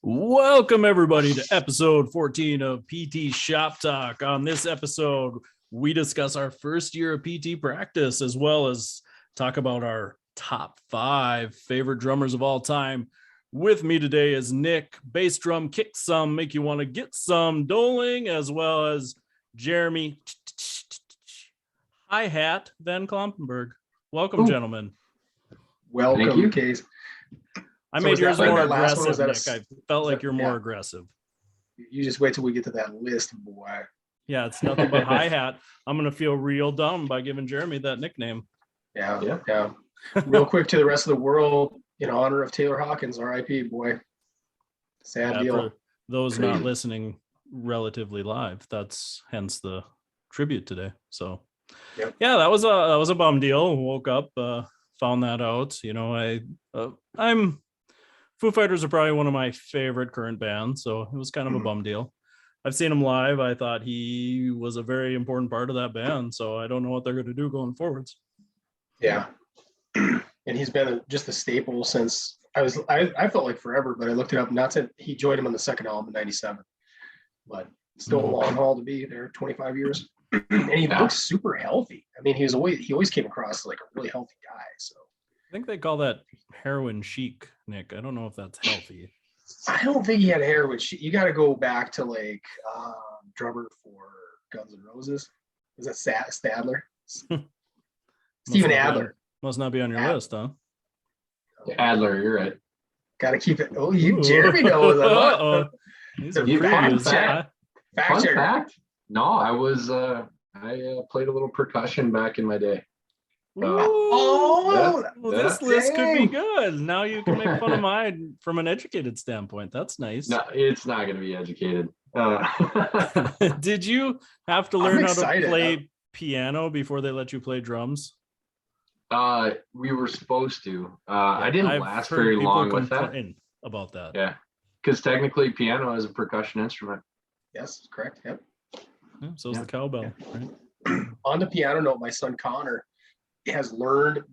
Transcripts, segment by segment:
Welcome, everybody, to episode 14 of PT Shop Talk. On this episode, we discuss our first year of PT practice, as well as talk about our top 5 favorite drummers of all time. With me today is Nick, bass drum, kick some, make you want to get some doling, as well as Jeremy, hi-hat, Van Klompenberg. Welcome, gentlemen. Welcome, Case. I made yours more aggressive, Nick. I felt like you're more aggressive. You just wait till we get to that list, boy. Yeah, it's nothing but hi-hat. I'm going to feel real dumb by giving Jeremy that nickname. Yeah. Real quick to the rest of the world, in honor of Taylor Hawkins, RIP, boy. Sad deal. For those not listening relatively live, that's hence the tribute today. So, yeah, that was a bum deal. Woke up, found that out. You know, I'm Foo Fighters are probably one of my favorite current bands, so it was kind of a bum deal. I've seen him live. I thought he was a very important part of that band, so I don't know what they're going to do going forwards. Yeah, and he's been just a staple since I felt like forever, but I looked it up. Not that he joined him on the second album in '97, but still a long haul to be there. 25 years, and he looks super healthy. I mean, he always came across as like a really healthy guy. So I think they call that heroin chic, Nick. I don't know if that's healthy. I don't think he had heroin chic. You got to go back to like drummer for Guns N' Roses. Was that Stadler? Steven Adler. Must not be on your list, huh? Adler, you're right. Got to keep it. Oh, Jeremy knows. These are previews. Fun fact. No, I was. I played a little percussion back in my day. This list could be good. Now you can make fun of mine from an educated standpoint. That's nice. No, it's not going to be educated. Did you have to learn how to play piano before they let you play drums? We were supposed to. I didn't last very long with that. About that. Yeah, because technically piano is a percussion instrument. Yes, correct. Yep. Yeah, so is the cowbell. Right? On the piano note, my son Connor has learned.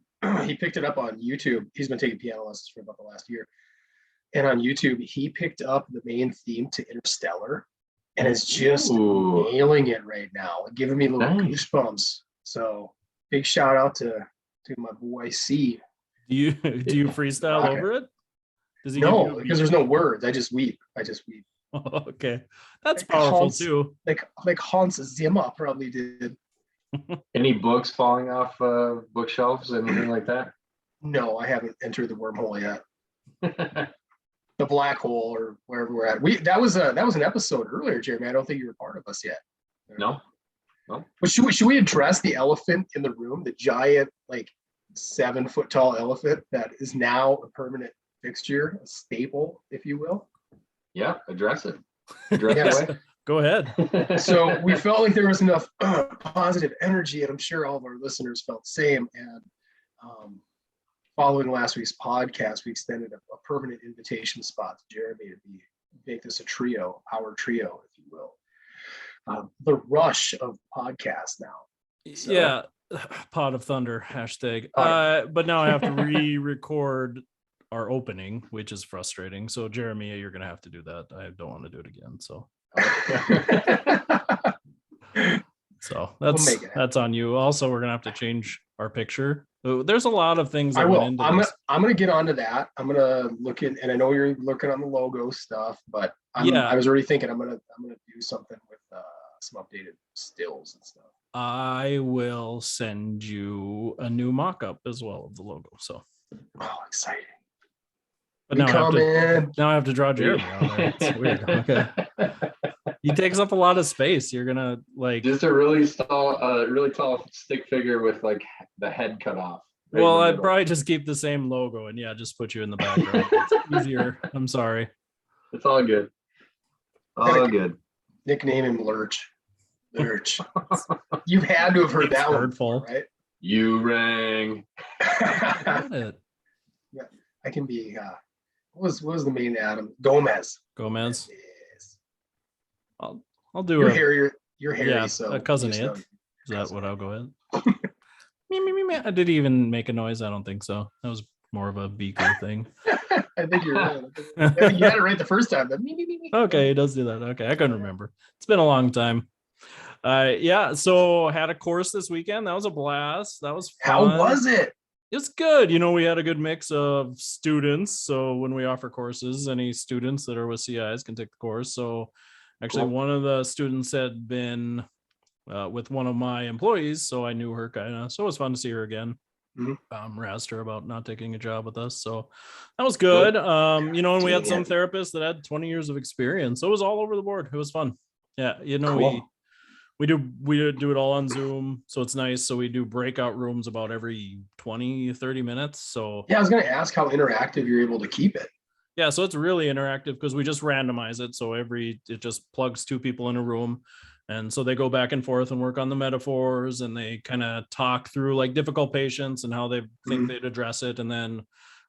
He picked it up on YouTube. He's been taking piano lessons for about the last year, and on YouTube he picked up the main theme to Interstellar, and is just nailing it right now, giving me little goosebumps. So big shout out to my boy C. Do you freestyle over it? Does he? No, because there's no words. I just weep. Oh, okay, that's like powerful too. Like Hans Zimmer probably did. Any books falling off bookshelves, anything like that? No, I haven't entered the wormhole yet. The black hole, or wherever we're at. That was an episode earlier, Jeremy. I don't think you were part of us yet. No. But should we address the elephant in the room, the giant, like 7-foot tall elephant that is now a permanent fixture, a staple, if you will? Yeah, address it. Go ahead. So we felt like there was enough positive energy, and I'm sure all of our listeners felt the same. And following last week's podcast, we extended a permanent invitation spot to Jeremy to make this our trio, if you will. The rush of podcasts now. So, yeah, Pod of Thunder hashtag. But now I have to re-record our opening, which is frustrating. So Jeremy, you're gonna have to do that. I don't want to do it again. So. So that's on you. Also, we're gonna have to change our picture. There's a lot of things that went into this. I'm gonna get onto that. I'm gonna look in, and I know you're looking on the logo stuff, but I was already thinking I'm gonna do something with some updated stills and stuff. I will send you a new mock-up as well of the logo. So exciting. But now I have to draw Jeremy on there. It's weird. Okay. He takes up a lot of space. You're gonna like just a really tall stick figure with like the head cut off. Right, well, I'd probably just keep the same logo and just put you in the background. It's easier. I'm sorry. It's all good. All good. Nickname him Lurch. You've had to have heard that hurtful. One, right? You rang. I can be. What was the main Adam? Gomez. Yes. I'll do You're Harry. You're Harry. Yeah, so a cousin it. Is that what I'll go ahead? Me. I didn't even make a noise. I don't think so. That was more of a beaker thing. I think you're right. I think you had it right the first time. Okay, he does do that. Okay, I couldn't remember. It's been a long time. Yeah, so had a course this weekend. That was a blast. That was fun. How was it? It's good. We had a good mix of students. So when we offer courses, any students that are with CIs can take the course. So actually, one of the students had been with one of my employees, so I knew her kind of. So it was fun to see her again. Asked her about not taking a job with us, so that was good. And we had some therapists that had 20 years of experience, so it was all over the board. It was fun. Yeah, cool. we do it all on Zoom, so it's nice. So we do breakout rooms about every 20-30 minutes. So yeah, I was going to ask how interactive you're able to keep it. Yeah, so it's really interactive because we just randomize it. So it just plugs two people in a room. And so they go back and forth and work on the metaphors, and they kind of talk through like difficult patients and how they think they'd address it. And then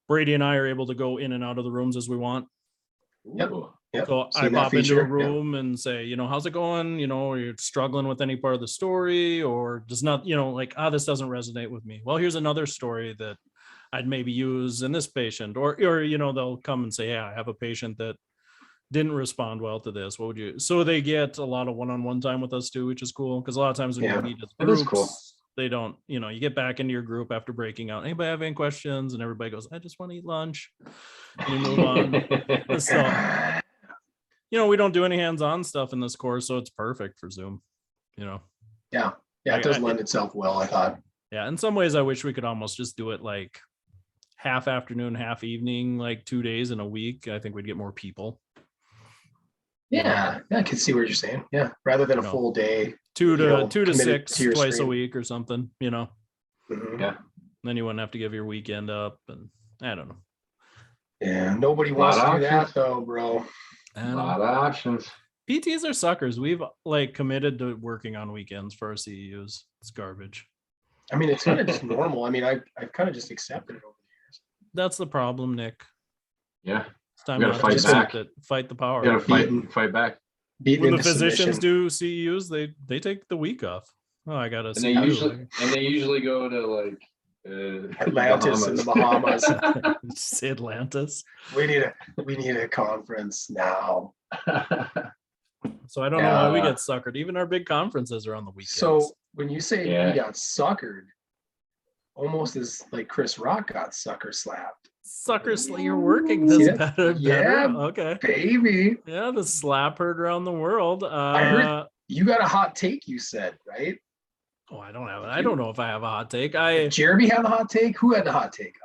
Brady and I are able to go in and out of the rooms as we want. Yep. So I pop into a room and say, how's it going? You're struggling with any part of the story, or does not, this doesn't resonate with me. Well, here's another story that I'd maybe use in this patient, or they'll come and say, yeah, I have a patient that didn't respond well to this. What would you? So they get a lot of one-on-one time with us too, which is cool. Because a lot of times when you meet as groups, they don't, you get back into your group after breaking out. Anybody have any questions? And everybody goes, I just want to eat lunch. And you move on. So, we don't do any hands-on stuff in this course, so it's perfect for Zoom. Yeah, it does lend itself well, I thought. Yeah, in some ways, I wish we could almost just do it like half afternoon, half evening, like 2 days in a week. I think we'd get more people. Yeah, I can see what you're saying. Yeah, rather than a full day, 2 to 6 twice a week or something. Yeah. Then you wouldn't have to give your weekend up, and I don't know. Yeah, nobody wants to do that though, bro. A lot of options. PTs are suckers. We've like committed to working on weekends for our CEUs. It's garbage. I mean, it's kind of just normal. I mean, I've kind of just accepted it over the years. That's the problem, Nick. Yeah. It's time to fight back. Fight the power. You gotta fight back. When the physicians do CEUs, they take the week off. Oh, I gotta see. They usually go to like Atlantis in the Bahamas. Say Atlantis. We need a conference now. So I don't know why we get suckered. Even our big conferences are on the weekends. So when you say we got suckered, almost as like Chris Rock got sucker slapped. You're working this better. Yeah, okay, baby. Yeah, the slap heard around the world. I heard you got a hot take. You said, right? Oh, I don't have it. I don't know if I have a hot take. Jeremy have a hot take. Who had the hot take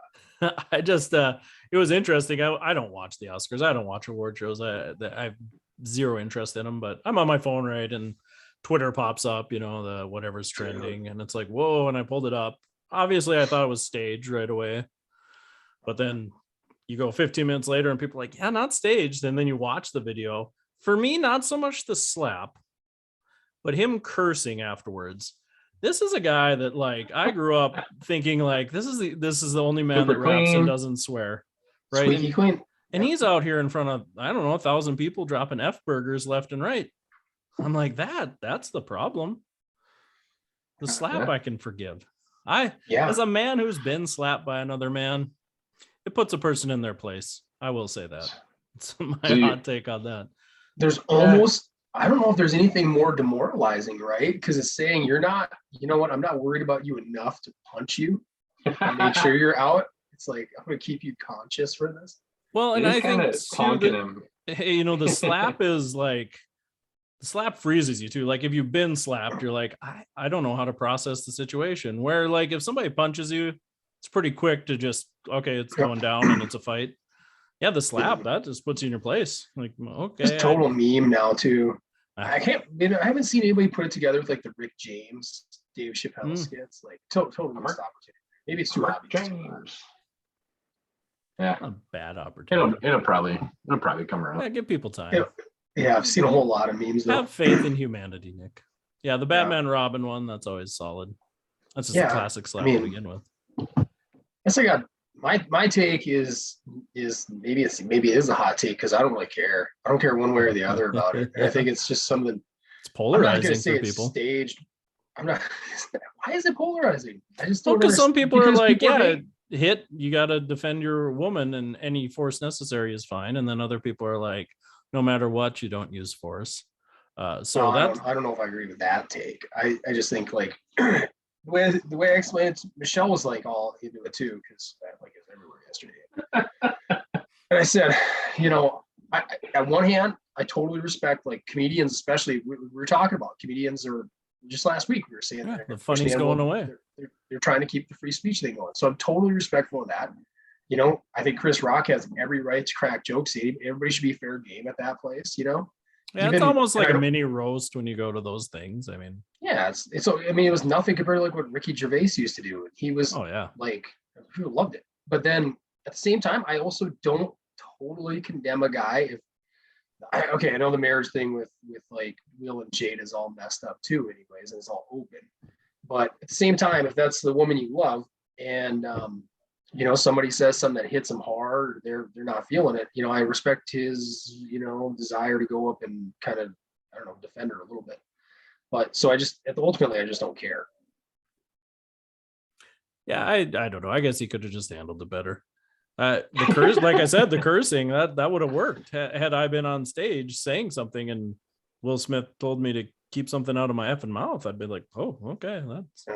on? I just it was interesting. I don't watch the Oscars. I don't watch award shows. I have zero interest in them. But I'm on my phone, right, and Twitter pops up. The whatever's trending, and it's like, whoa! And I pulled it up. Obviously, I thought it was staged right away. But then you go 15 minutes later and people are like, yeah, not staged. And then you watch the video. For me, not so much the slap, but him cursing afterwards. This is a guy that like I grew up thinking like this is the only man that raps and doesn't swear. Right. Squeaky clean. And he's out here in front of, I don't know, 1,000 people dropping F burgers left and right. I'm like, that's the problem. The slap I can forgive. As a man who's been slapped by another man, it puts a person in their place. I will say that. It's my hot take on that. There's almost, I don't know if there's anything more demoralizing, right? Because it's saying you're not, you know what, I'm not worried about you enough to punch you and make sure you're out. It's like, I'm going to keep you conscious for this. Well, and I think the slap is like, the slap freezes you too. Like if you've been slapped, you're like, I don't know how to process the situation. Where like if somebody punches you, it's pretty quick to just, okay, it's going down and it's a fight. Yeah, the slap, that just puts you in your place. Like, okay. It's total meme now too. I haven't seen anybody put it together with like the Rick James, Dave Chappelle skits. Like total missed opportunity. Maybe it's too obvious. Yeah, a bad opportunity. It'll probably come around. Yeah, give people time. Yeah, I've seen a whole lot of memes though. Have faith in humanity, Nick. Yeah, the Batman Robin one, that's always solid. That's just a classic slap to begin with. Guess I got my take is maybe it is a hot take because I don't really care. I don't care one way or the other about it. I think it's just something. It's polarizing for it's people. Staged. I'm not. Why is it polarizing? I just don't. Because some people are like, hit, you got to defend your woman, and any force necessary is fine. And then other people are like, no matter what, you don't use force. So well, I don't know if I agree with that take. I just think like the way I explained it, Michelle was like all into it too, because like it was everywhere yesterday. And I said, you know, at one hand, I totally respect like comedians, especially we were talking about comedians are just last week we were saying the funny's going away. They're trying to keep the free speech thing going. So I'm totally respectful of that. You know, I think Chris Rock has every right to crack jokes. Everybody should be fair game at that place, you know? Yeah, it's almost like a mini roast when you go to those things. I mean, yeah, I mean, it was nothing compared to like what Ricky Gervais used to do. He was like, people loved it. But then at the same time, I also don't totally condemn a guy if I know the marriage thing with like Will and Jade is all messed up too, anyways, and it's all open. But at the same time, if that's the woman you love, and you know, somebody says something that hits them hard, they're not feeling it. You know, I respect his, you know, desire to go up and kind of, I don't know, defend her a little bit. But so ultimately, I just don't care. Yeah, I don't know. I guess he could have just handled it better. The curse, like I said, the cursing that would have worked had I been on stage saying something and Will Smith told me to keep something out of my effing mouth. I'd be like, oh, okay, that's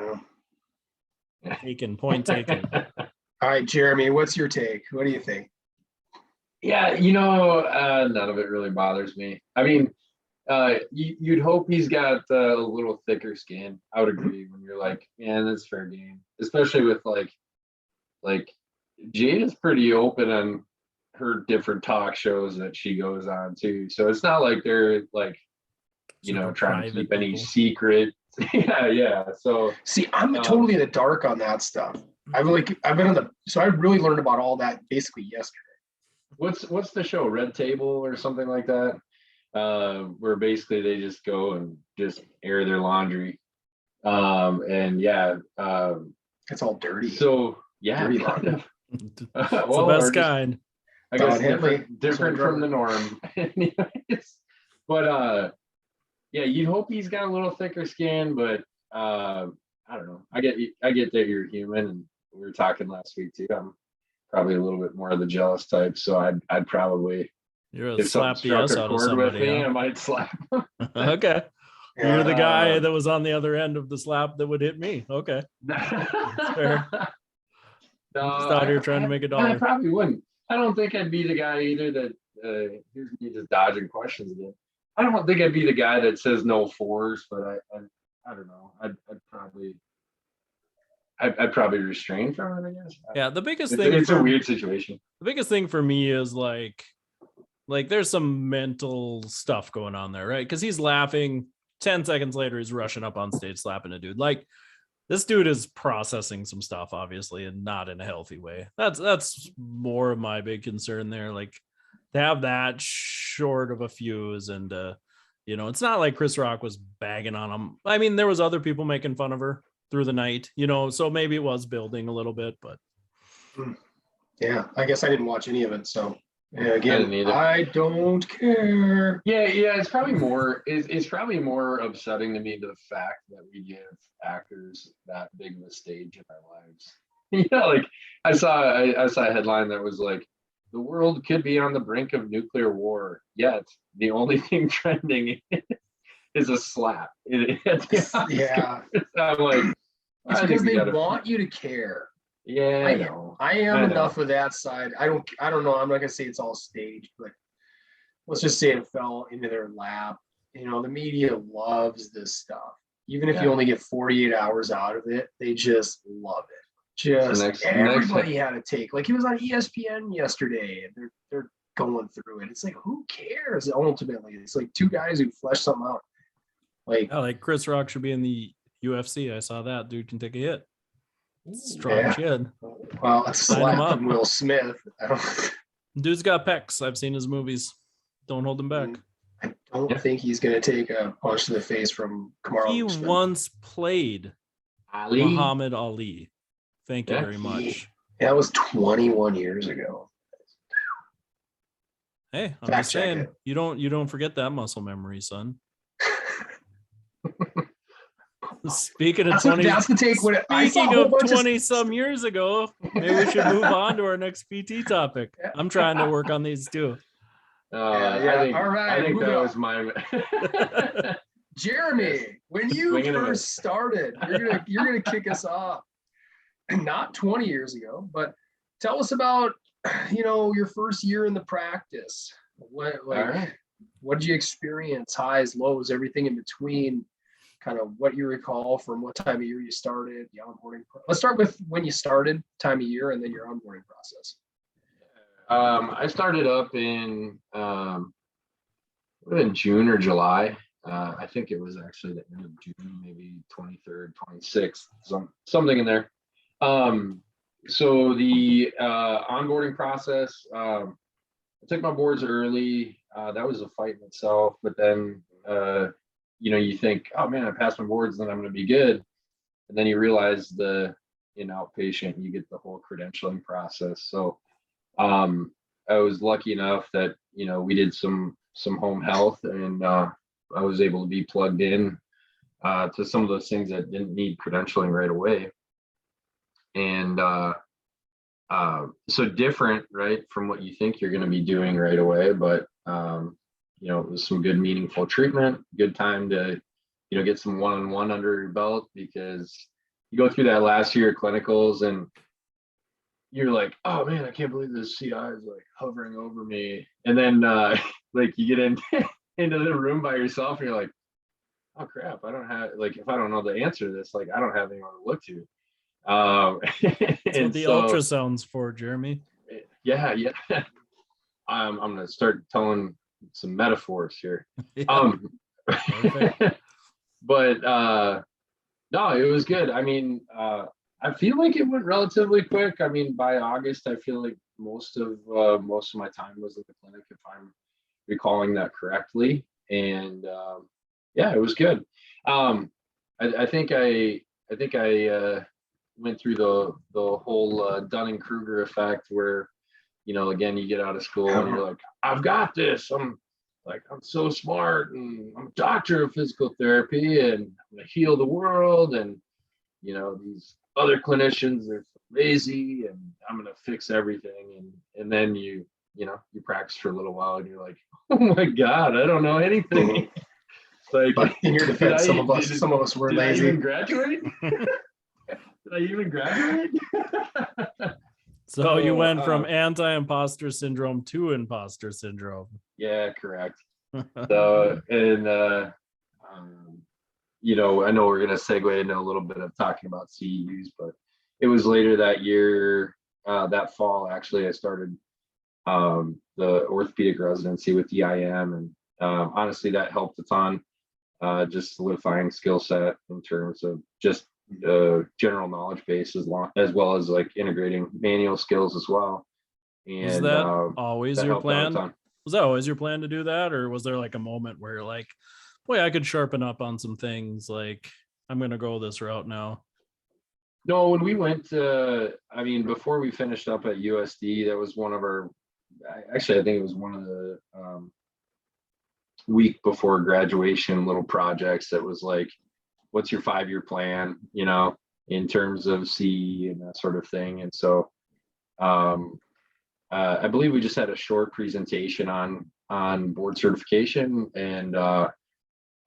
point taken. All right, Jeremy, what's your take? What do you think? Yeah, you know, none of it really bothers me. I mean, you'd hope he's got a little thicker skin. I would agree when you're like, man, that's fair game, especially with like Jade is pretty open on her different talk shows that she goes on too. So it's not like they're like, you know, trying to keep any secret. yeah. So see, I'm totally in the dark on that stuff. I've been so I really learned about all that basically yesterday. What's the show? Red Table or something like that? Where basically they just go and just air their laundry. And yeah, it's all dirty. So yeah, dirty laundry. It's the best kind. I guess different from the norm. But yeah, you'd hope he's got a little thicker skin, but I don't know. I get that you're human, and we were talking last week too. I'm probably a little bit more of the jealous type, so I'd probably if slap the ass out of somebody. With me, I might slap. Okay. Yeah. You're the guy that was on the other end of the slap that would hit me. Okay. That's fair. No, just out here trying to make a dollar. I probably wouldn't. I don't think I'd be the guy either that here's me just dodging questions again. I don't think I'd be the guy that says no fours, but I don't know. I'd probably restrain from it, I guess. Yeah, the biggest thing it's a weird situation. The biggest thing for me is like there's some mental stuff going on there, right? Because he's laughing. 10 seconds later, he's rushing up on stage, slapping a dude. Like, this dude is processing some stuff, obviously, and not in a healthy way. That's more of my big concern there. Like, to have that short of a fuse, and you know, it's not like Chris Rock was bagging on him. I mean, there was other people making fun of her through the night, you know, so maybe it was building a little bit, but yeah, I guess I didn't watch any of it, so yeah, again, I don't care. Yeah, it's probably more upsetting to me the fact that we give actors that big of a stage in our lives. You know, like I saw a headline that was like, the world could be on the brink of nuclear war, yet the only thing trending is a slap. Yeah. I'm like, it's because they want you to care. Yeah, I am enough of that side. I don't know. I'm not gonna say it's all staged, but let's just say it fell into their lap. You know, the media loves this stuff. Even if you only get 48 hours out of it, they just love it. Everybody had a take. Like he was on ESPN yesterday, and they're going through it. It's like, who cares? Ultimately, it's like two guys who flesh something out. Like Chris Rock should be in the UFC. I saw that dude can take a hit. Strong chin. Well, a slap from Will Smith. Dude's got pecs. I've seen his movies. Don't hold him back. I don't think he's going to take a punch to the face from Kamaru. He once played Muhammad Ali. Thank you very much. That was 21 years ago. Hey, I'm just saying, you don't forget that muscle memory, son. Speaking of That's 20, that's the take. When I saw a speaking whole of bunch 20 some years ago, maybe we should move on to our next PT topic. Yeah. I'm trying to work on these too. All right. I think moving that on. was my. Jeremy, when you Swing and a miss. first started, you're gonna kick us off. Not 20 years ago, but tell us about your first year in the practice. What did you experience? Highs, lows, everything in between. Kind of what you recall from what time of year you started, the onboarding. Let's start with when you started, time of year, and then your onboarding process. I started up in June or July. I think it was actually the end of June, maybe 23rd, 26th, something in there. So the onboarding process, I took my boards early. That was a fight in itself, but then you think, oh man, I passed my boards, then I'm going to be good. And then you realize in outpatient, you get the whole credentialing process. So I was lucky enough that, we did some home health, and I was able to be plugged in to some of those things that didn't need credentialing right away. And so different, right, from what you think you're going to be doing right away, but it was some good meaningful treatment, good time to get some one-on-one under your belt, because you go through that last year of clinicals and you're like, oh man, I can't believe this CI is like hovering over me, and then like you get into the room by yourself and you're like, oh crap, I don't have, like, if I don't know the answer to this, like I don't have anyone to look to. That's what the ultrasound's for, Jeremy. Yeah. I'm gonna start telling some metaphors here. Yeah. But no, it was good. I mean, I feel like it went relatively quick. I mean, by August, I feel like most of my time was in the clinic, if I'm recalling that correctly. And yeah, it was good. I think I went through the whole Dunning-Kruger effect, where again, you get out of school and you're like, I've got this. I'm so smart, and I'm a doctor of physical therapy, and I'm gonna heal the world. And these other clinicians are lazy, and I'm gonna fix everything. And then you practice for a little while, and you're like, oh my God, I don't know anything. Like, but in your defense, some of us were lazy. Did I even graduate? Did I even graduate? So you went from anti-imposter syndrome to imposter syndrome. Yeah, correct. So, and I know we're gonna segue into a little bit of talking about CEUs, but it was later that year, that fall actually, I started the orthopedic residency with DIM, and honestly, that helped a ton. Just solidifying skill set in terms of just general knowledge base, as well as like integrating manual skills as well. And was that always your plan? Was that always your plan to do that, or was there like a moment where you're like, boy, I could sharpen up on some things, like I'm gonna go this route now? No, when we went before we finished up at USD, that was one of our, actually I think it was one of the week before graduation little projects that was like, what's your 5-year plan, in terms of CE and that sort of thing. And so I believe we just had a short presentation on board certification, and I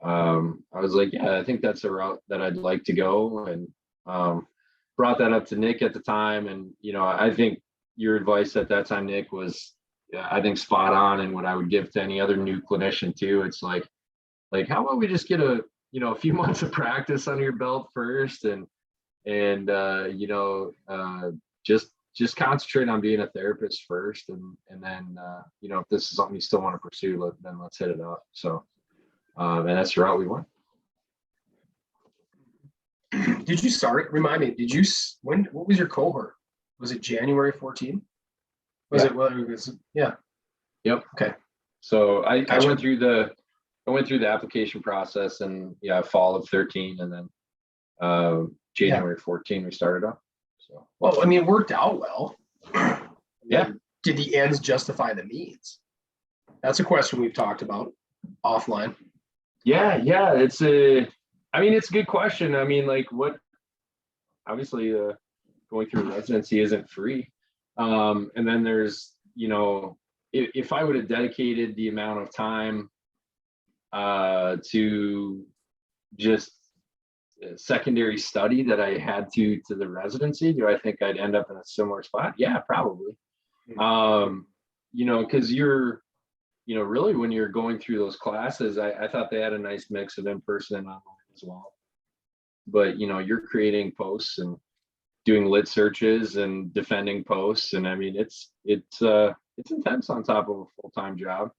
was like, yeah, I think that's a route that I'd like to go, and brought that up to Nick at the time. And I think your advice at that time, Nick, was I think spot on, and what I would give to any other new clinician too. It's like how about we just get a few months of practice under your belt first, and just concentrate on being a therapist first, and then if this is something you still want to pursue, then let's hit it up. So and that's the route we went. Did you start? Remind me. What was your cohort? Was it January 14? Yeah. Yep. Okay. So I went through the application process, and fall of 13, and then January 14 we started up. So well, I mean, it worked out well. Yeah. Did the ends justify the means? That's a question we've talked about offline. Yeah. It's I mean, it's a good question. I mean, like what, obviously going through residency isn't free. And then there's, you know, if I would have dedicated the amount of time to just secondary study that I had to the residency, do I think I'd end up in a similar spot? Yeah, probably. You know, because you're, you know, really when you're going through those classes, I thought they had a nice mix of in-person and online as well. But, you know, you're creating posts and doing lit searches and defending posts. And I mean, it's intense on top of a full-time job.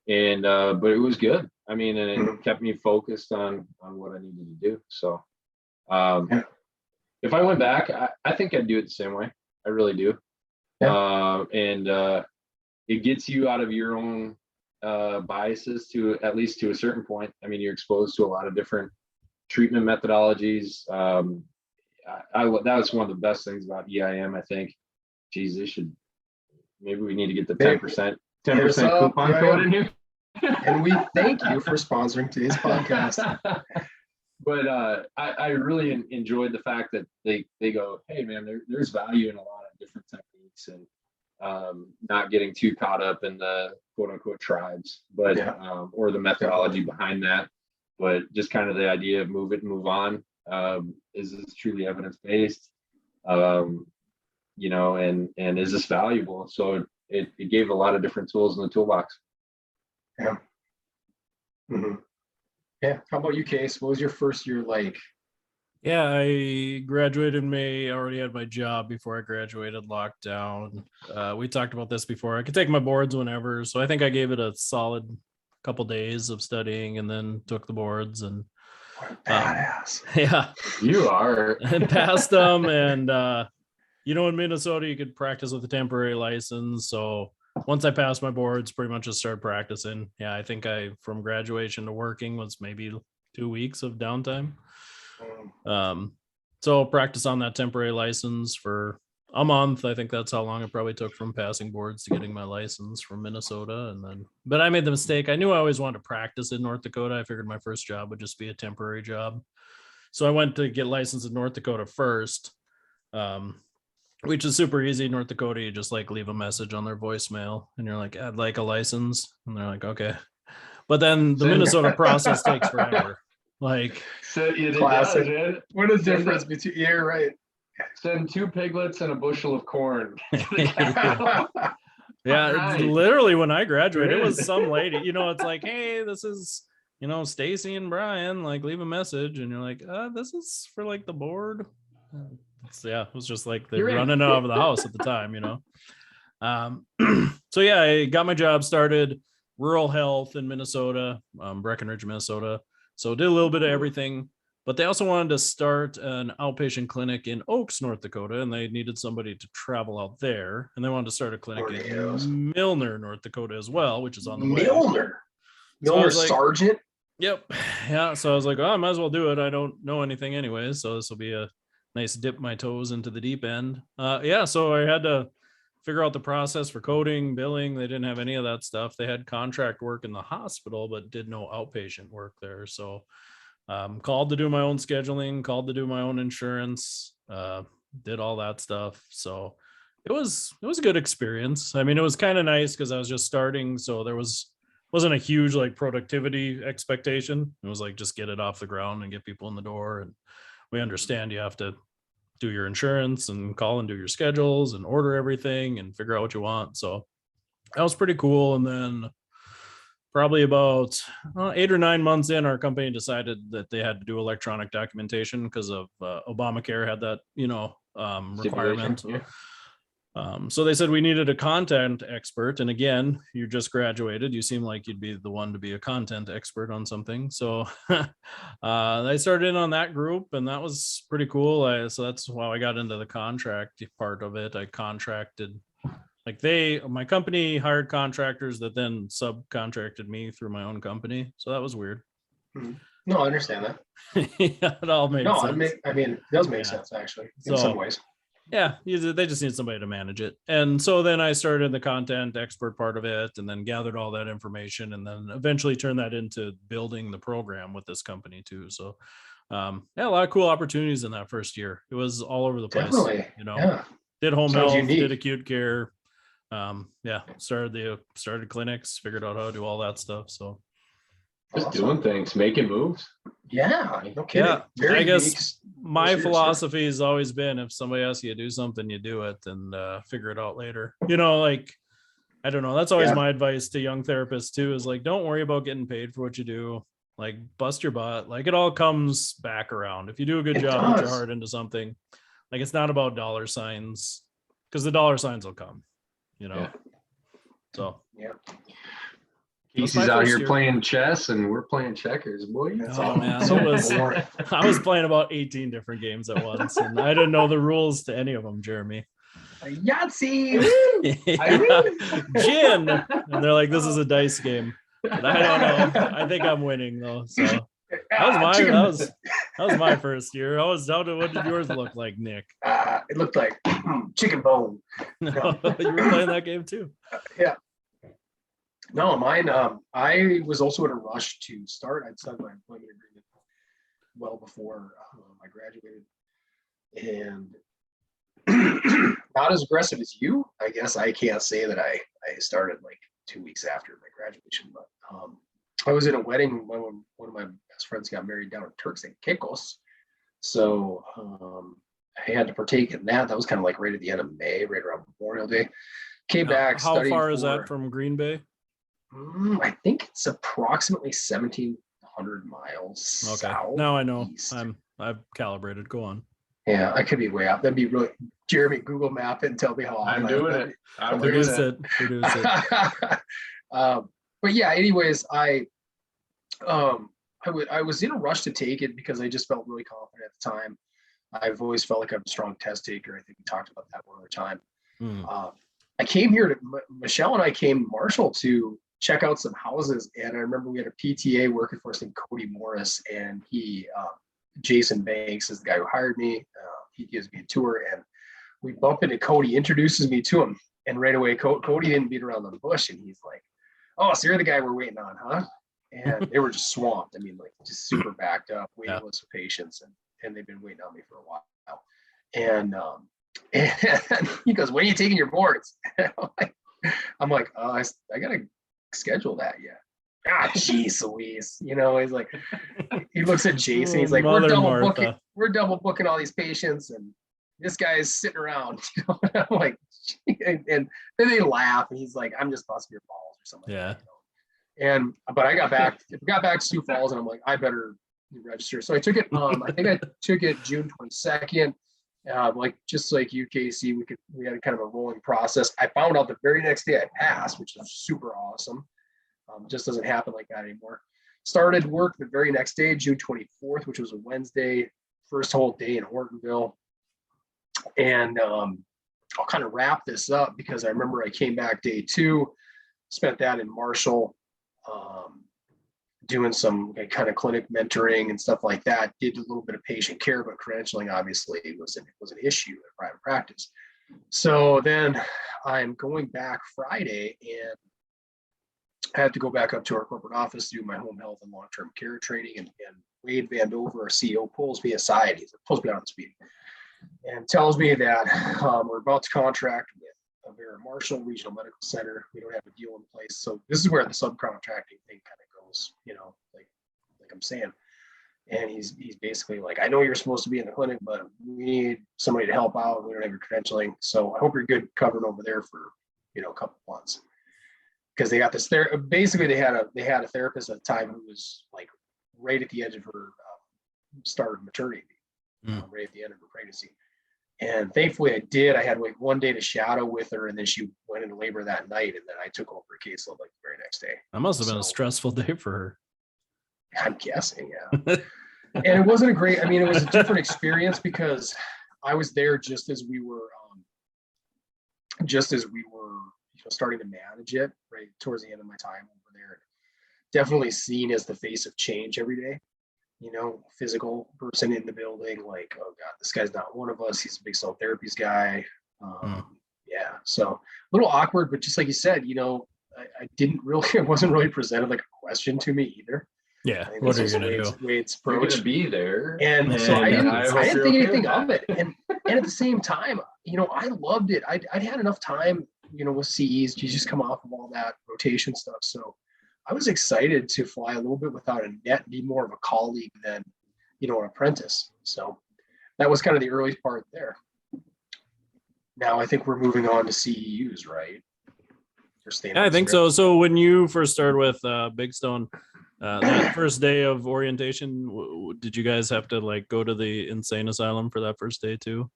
And, but it was good. I mean, and it kept me focused on what I needed to do. So if I went back, I think I'd do it the same way. I really do. And it gets you out of your own biases to at least to a certain point. I mean, you're exposed to a lot of different treatment methodologies. That was one of the best things about EIM, I think. Geez, maybe we need to get the 10% coupon code in here. And we thank you for sponsoring today's podcast. But I really enjoyed the fact that they go, hey man, there's value in a lot of different techniques, and not getting too caught up in the quote unquote tribes, but or the methodology behind that, but just kind of the idea of move it and move on. Is this truly evidence based? You know, and is this valuable? So it gave a lot of different tools in the toolbox. Yeah. Yeah. How about you, Case? What was your first year like? Yeah, I graduated in May. I already had my job before I graduated, lockdown. We talked about this before. I could take my boards whenever. So I think I gave it a solid couple days of studying and then took the boards and badass. Yeah. You are. And passed them. And, you know, in Minnesota, you could practice with a temporary license. So once I passed my boards, pretty much just started practicing. Yeah, I think from graduation to working was maybe 2 weeks of downtime. So practice on that temporary license for a month. I think that's how long it probably took from passing boards to getting my license from Minnesota. And then, but I made the mistake. I knew I always wanted to practice in North Dakota. I figured my first job would just be a temporary job. So I went to get licensed in North Dakota first, which is super easy. North Dakota, you just like leave a message on their voicemail and you're like, I'd like a license. And they're like, okay. But then the Minnesota process takes forever. Like, classic. What a difference between, you're right. Send 2 piglets and a bushel of corn. Yeah, literally when I graduated, it was some lady, you know, it's like, hey, this is, you know, Stacy and Brian, like leave a message. And you're like, this is for like the board. It was just like they're running out of the house at the time, you know. So yeah, I got my job started, rural health in Minnesota, Breckenridge, Minnesota. So did a little bit of everything, but they also wanted to start an outpatient clinic in Oaks, North Dakota, and they needed somebody to travel out there. And they wanted to start a clinic in Milner, North Dakota as well, which is on the way. Milner Sergeant? Yep. Yeah. So I was like, I might as well do it. I don't know anything anyway. So this will be a nice dip my toes into the deep end. So I had to figure out the process for coding, billing. They didn't have any of that stuff. They had contract work in the hospital, but did no outpatient work there. So called to do my own scheduling, called to do my own insurance, did all that stuff. So it was a good experience. I mean, it was kind of nice because I was just starting. So there wasn't a huge like productivity expectation. It was like, just get it off the ground and get people in the door. And we understand you have to do your insurance and call and do your schedules and order everything and figure out what you want. So that was pretty cool. And then probably about 8 or 9 months in, our company decided that they had to do electronic documentation because of Obamacare had that, you know, requirement. So they said we needed a content expert. And again, you just graduated. You seem like you'd be the one to be a content expert on something. So I started in on that group and that was pretty cool. So that's how I got into the contract part of it. I contracted, like my company hired contractors that then subcontracted me through my own company. So that was weird. No, I understand that. Yeah, it all made sense. It does make sense actually in some ways. Yeah, they just need somebody to manage it. And so then I started the content expert part of it and then gathered all that information and then eventually turned that into building the program with this company too. So Yeah, a lot of cool opportunities in that first year. It was all over the place. Definitely. You know, Yeah. did home Sounds health, unique. did acute care. Yeah, started clinics, figured out how to do all that stuff. So Just Awesome. doing things, making moves. Yeah, no kidding. yeah, Very I unique. guess my Seriously. philosophy has always been, if somebody asks you to do something, you do it and figure it out later. You know, like, I don't know. That's always Yeah. my advice to young therapists too, is like, don't worry about getting paid for what you do. Like, bust your butt. Like, it all comes back around. If you do a good It job, put your does. heart into something. Like, it's not about dollar signs, because the dollar signs will come, you know? Yeah. So Yeah. That's my Casey's out first here year. playing chess and we're playing checkers, boy. That's Oh, all. man, So it was- boring. I was playing about 18 different games at once, and I didn't know the rules to any of them, Jeremy. Yahtzee. Yeah. Gin. And they're like, this is a dice game. But I don't know. I think I'm winning though. So that was my first year. What did yours look like, Nick? It looked like chicken bone. You were playing that game too. No, mine. I was also in a rush to start. I'd signed my employment agreement well before I graduated, and not as aggressive as you. I guess I can't say that I started like 2 weeks after my graduation, but I was in a wedding when one of my best friends got married down in Turks and Caicos, so I had to partake in that. That was kind of like right at the end of May, right around Memorial Day. Came back. How studied far is for- that from Green Bay? I think it's approximately 1,700 miles Okay. south. Now I know. east. I've calibrated. Go on. Yeah, I could be way off. That'd be really Jeremy, Google map it and tell me how off I'm I doing am. it. I'm Produce doing Produce it. it. Produce it. But yeah, anyways, I was in a rush to take it because I just felt really confident at the time. I've always felt like I'm a strong test taker. I think we talked about that one other time. Hmm. I came here to Michelle and I came Marshall to check out some houses, and I remember we had a PTA working for us named Cody Morris, and Jason Banks is the guy who hired me. He gives me a tour, and we bump into Cody, introduces me to him, and right away Cody didn't beat around the bush, and he's like, "Oh, so you're the guy we're waiting on, huh?" And they were just swamped. I mean, like just super backed up, waiting list for patients, and they've been waiting on me for a while. And he goes, "When are you taking your boards?" I'm like, "Oh, I gotta schedule that yet." Ah, geez, Louise. You know, he's like, he looks at Jason. He's like, Mother we're double booking all these patients, and this guy's sitting around. You know? And I'm like, and then they laugh, and he's like, "I'm just busting your balls" or something. Yeah. Like that, you know? But I got back to Sioux Falls, and I'm like, I better register. So I took it. I think I took it June 22nd. Like just like you, Casey, we had kind of a rolling process. I found out the very next day I passed, which is super awesome. Just doesn't happen like that anymore. Started work the very next day, June 24th, which was a Wednesday, first whole day in Ortonville. And I'll kind of wrap this up because I remember I came back day 2, spent that in Marshall, doing some kind of clinic mentoring and stuff like that. Did a little bit of patient care, but credentialing obviously was an issue in private practice. So then I'm going back Friday, and I had to go back up to our corporate office to do my home health and long-term care training. And Wade Vandover, our CEO, pulls me aside. He pulls me out of this meeting and tells me that we're about to contract with Vera Marshall Regional Medical Center. We don't have a deal in place. So this is where the subcontracting thing kind of goes, you know, like I'm saying. And he's basically like, "I know you're supposed to be in the clinic, but we need somebody to help out. We don't have your credentialing. So I hope you're good covered over there for, you know, a couple months." Because they got this basically they had a therapist at the time who was like right at the edge of her start of maternity, right at the end of her pregnancy. And thankfully I did. I had like 1 day to shadow with her, and then she went into labor that night, and then I took over a caseload like the very next day. That must have been a stressful day for her. I'm guessing, yeah. And it wasn't a great, I mean, it was a different experience because I was there just as we were starting to manage it right towards the end of my time over there. Definitely seen as the face of change every day, you know, physical person in the building, like, oh God, this guy's not one of us. He's a big cell therapies guy. Yeah. So a little awkward, but just like you said, you know, I wasn't really presented like a question to me either. Yeah. I think What this are you was gonna Wade's, do? Wade's You're approach. gonna be there, And so And I hope didn't you're think okay anything with of that. it. And at the same time, I loved it. I'd had enough time, with CEs to just come off of all that rotation stuff. So I was excited to fly a little bit without a net, be more of a colleague than, an apprentice. So that was kind of the early part there. Now I think we're moving on to CEUs, right? Yeah, I think so. So when you first started with Big Stone, that first day of orientation, did you guys have to like go to the insane asylum for that first day too?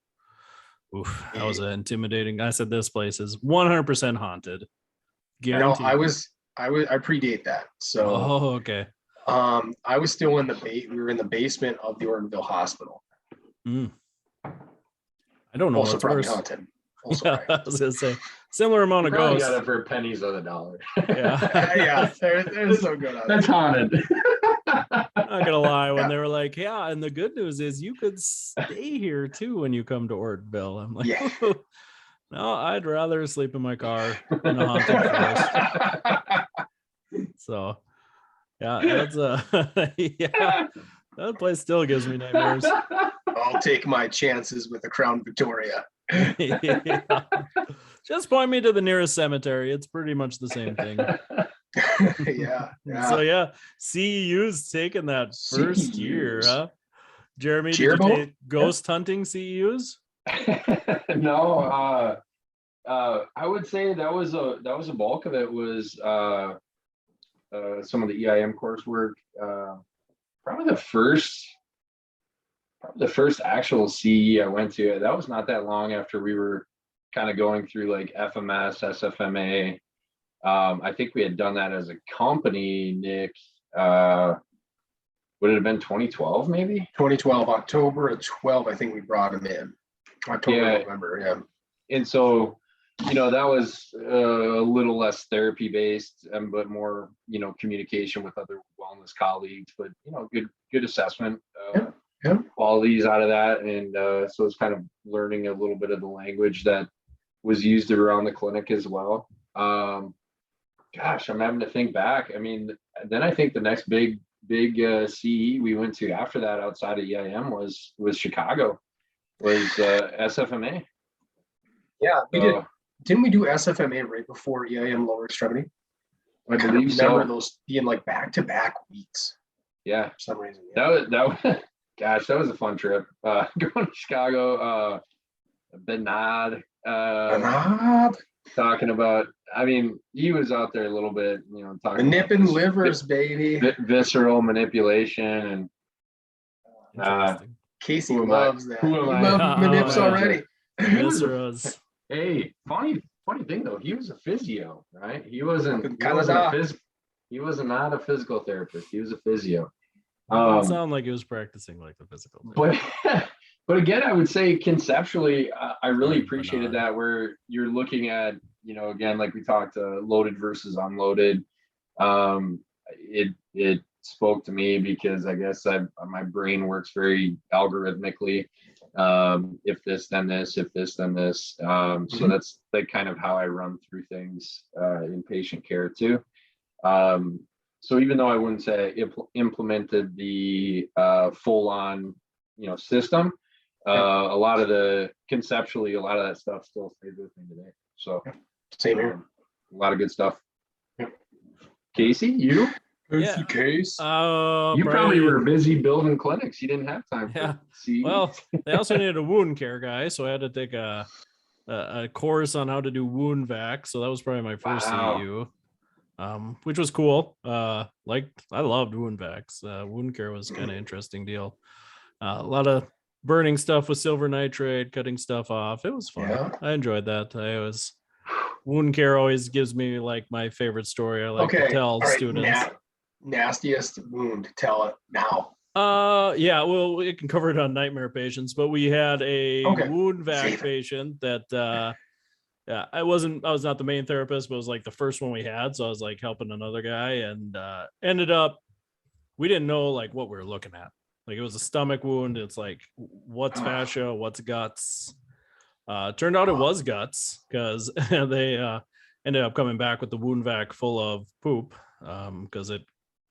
Oof, that was intimidating. I said this place is 100% haunted. Guaranteed. I predate that. So oh, okay. I was still we were in the basement of the Ortonville Hospital. I don't know Also what's probably worse. haunted. Yeah, I was gonna say similar amount of Probably ghosts. got it for pennies on the dollar. Yeah. Yeah, they're so good on That's it. haunted. I'm not gonna lie, when Yeah. they were like, yeah, and the good news is you could stay here too when you come to Ortonville. I'm like, Yeah. no, I'd rather sleep in my car in a haunted forest. So yeah, that's yeah, that place still gives me nightmares. I'll take my chances with the Crown Victoria. Yeah. Just point me to the nearest cemetery. It's pretty much the same thing. Yeah. So yeah, CEU's taken that first year, CEUs. huh? Jeremy, did Jerbo? you take ghost hunting CEUs? No, I would say that was a bulk of it was some of the EIM coursework. Probably the first actual CE I went to. That was not that long after we were kind of going through like FMS, SFMA. I think we had done that as a company, Nick. Would it have been 2012 maybe? 2012, October of 12, I think we brought him in. October, November, yeah. And so, that was a little less therapy based, but more, communication with other wellness colleagues, but, good assessment qualities out of that. And so it's kind of learning a little bit of the language that was used around the clinic as well. Gosh, I'm having to think back. I mean, then I think the next big CE we went to after that outside of EIM was Chicago, was SFMA. Yeah, we did. Didn't we do SFMA right before EIM lower extremity? I believe so. Remember those being like back-to-back weeks. Yeah, for some reason. Yeah. That was gosh, that was a fun trip. Going to Chicago, Bernard, talking about. I mean, he was out there a little bit, talking the nipping livers, baby. Visceral manipulation and. Casey loves that. Who am he I? loves the nips already. Hey, funny thing though, he was a physio, right? He wasn't not a physical therapist. He was a physio. Didn't sound like he was practicing like the physical therapist. But again, I would say conceptually, I really appreciated that where you're looking at, again, like we talked, loaded versus unloaded. It spoke to me because I guess my brain works very algorithmically. If this, then this, if this, then this. So that's like kind of how I run through things in patient care too. So even though I wouldn't say I implemented the full-on, system, a lot of that stuff still stays with me today. So same here. A lot of good stuff. Casey, you? Yeah. Case. You probably were busy building clinics. You didn't have time for CE. Well, they also needed a wound care guy, so I had to take a course on how to do wound vac. So that was probably my first CEU, which was cool. I loved wound vacs. Wound care was kind of interesting deal. A lot of burning stuff with silver nitrate, cutting stuff off. It was fun. Yeah. I enjoyed that. Wound care always gives me like my favorite story. I like to tell students. Nastiest wound, tell it now. Yeah, well, we can cover it on nightmare patients, but we had a wound vac patient that I was not the main therapist, but it was like the first one we had, so I was like helping another guy, and ended up we didn't know like what we were looking at. Like it was a stomach wound. It's like what's fascia, what's guts. Turned out it was guts because they ended up coming back with the wound vac full of poop because it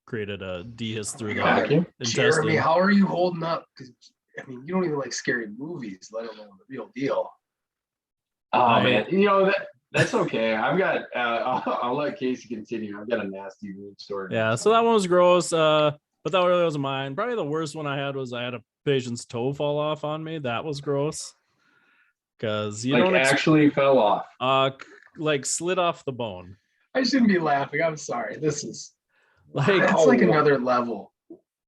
created a dehisce through the Vacuum? Jeremy, intestine. how are you holding up? Because I mean, you don't even like scary movies, let alone the real deal. Oh man, you know that's okay. I've got. I'll let Casey continue. I've got a nasty wound story. Yeah, so that one was gross. But that really wasn't mine. Probably the worst one I had was I had a patient's toe fall off on me. That was gross. Because you like don't actually fell off. like slid off the bone. I shouldn't be laughing. I'm sorry. This is Like it's like another level.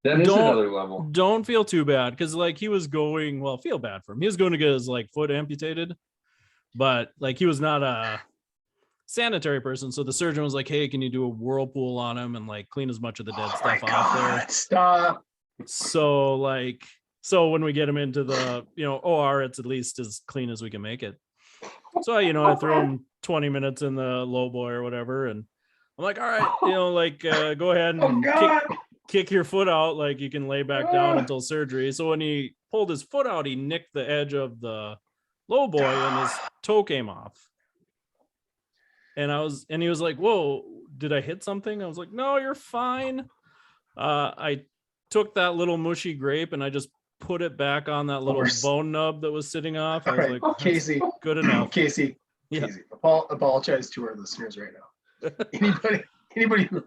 That is Don't- another level. don't feel too bad because like he was going, well, feel bad for him. He was going to get his like foot amputated, but like he was not a sanitary person. So the surgeon was like, hey, can you do a whirlpool on him and like clean as much of the dead Oh my stuff off there? God, stop. So when we get him into the OR, it's at least as clean as we can make it. So I throw him 20 minutes in the low boy or whatever, and I'm like, all right, go ahead Oh and God. kick your foot out, like you can lay back down until surgery. So when he pulled his foot out, he nicked the edge of the low boy and his toe came off. And he was like, whoa, did I hit something? I was like, no, you're fine. I took that little mushy grape and I just put it back on that little bone nub that was sitting off. I was All like, right, Casey, good enough. Casey, Yeah. apologize to our listeners right now. Anybody who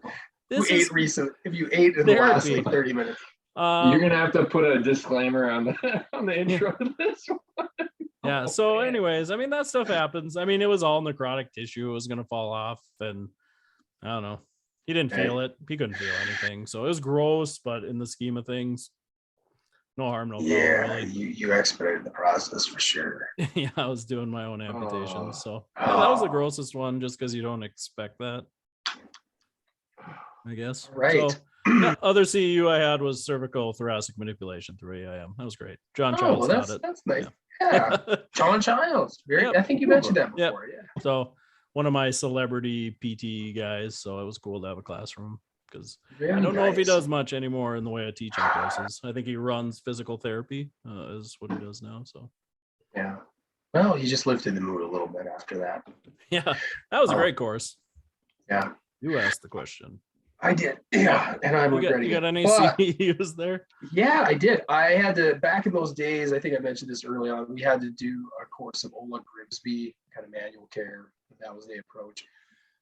This ate is recent, if you ate in the last therapy. like 30 minutes. You're gonna have to put a disclaimer on the intro to this one. Yeah. So, anyways, I mean, that stuff happens. I mean, it was all necrotic tissue. It was going to fall off. And I don't know. He didn't feel it. He couldn't feel anything. So it was gross, but in the scheme of things, no harm, no foul. Yeah, Really. you expedited the process for sure. Yeah, I was doing my own amputation. Oh. So yeah, that was the grossest one just because you don't expect that, I guess. Right. So, yeah, other CEU I had was cervical thoracic manipulation through AIM. That was great. John Childs taught it. That's nice. Yeah. John Childs. Yep. I think you mentioned that Yep. before. Yeah. So one of my celebrity PT guys. So it was cool to have a class from him because I don't know if he does much anymore in the way of teaching courses. I think he runs physical therapy is what he does now. So yeah. Well, he just lifted the mood a little bit after that. yeah, that was a great course. Yeah. You asked the question. I did. Yeah. And I'm regretting You got it. any But- CEUs there? Yeah, I did. I had to, back in those days, I think I mentioned this early on, we had to do a course of Ola Grimsby, kind of manual care. That was the approach.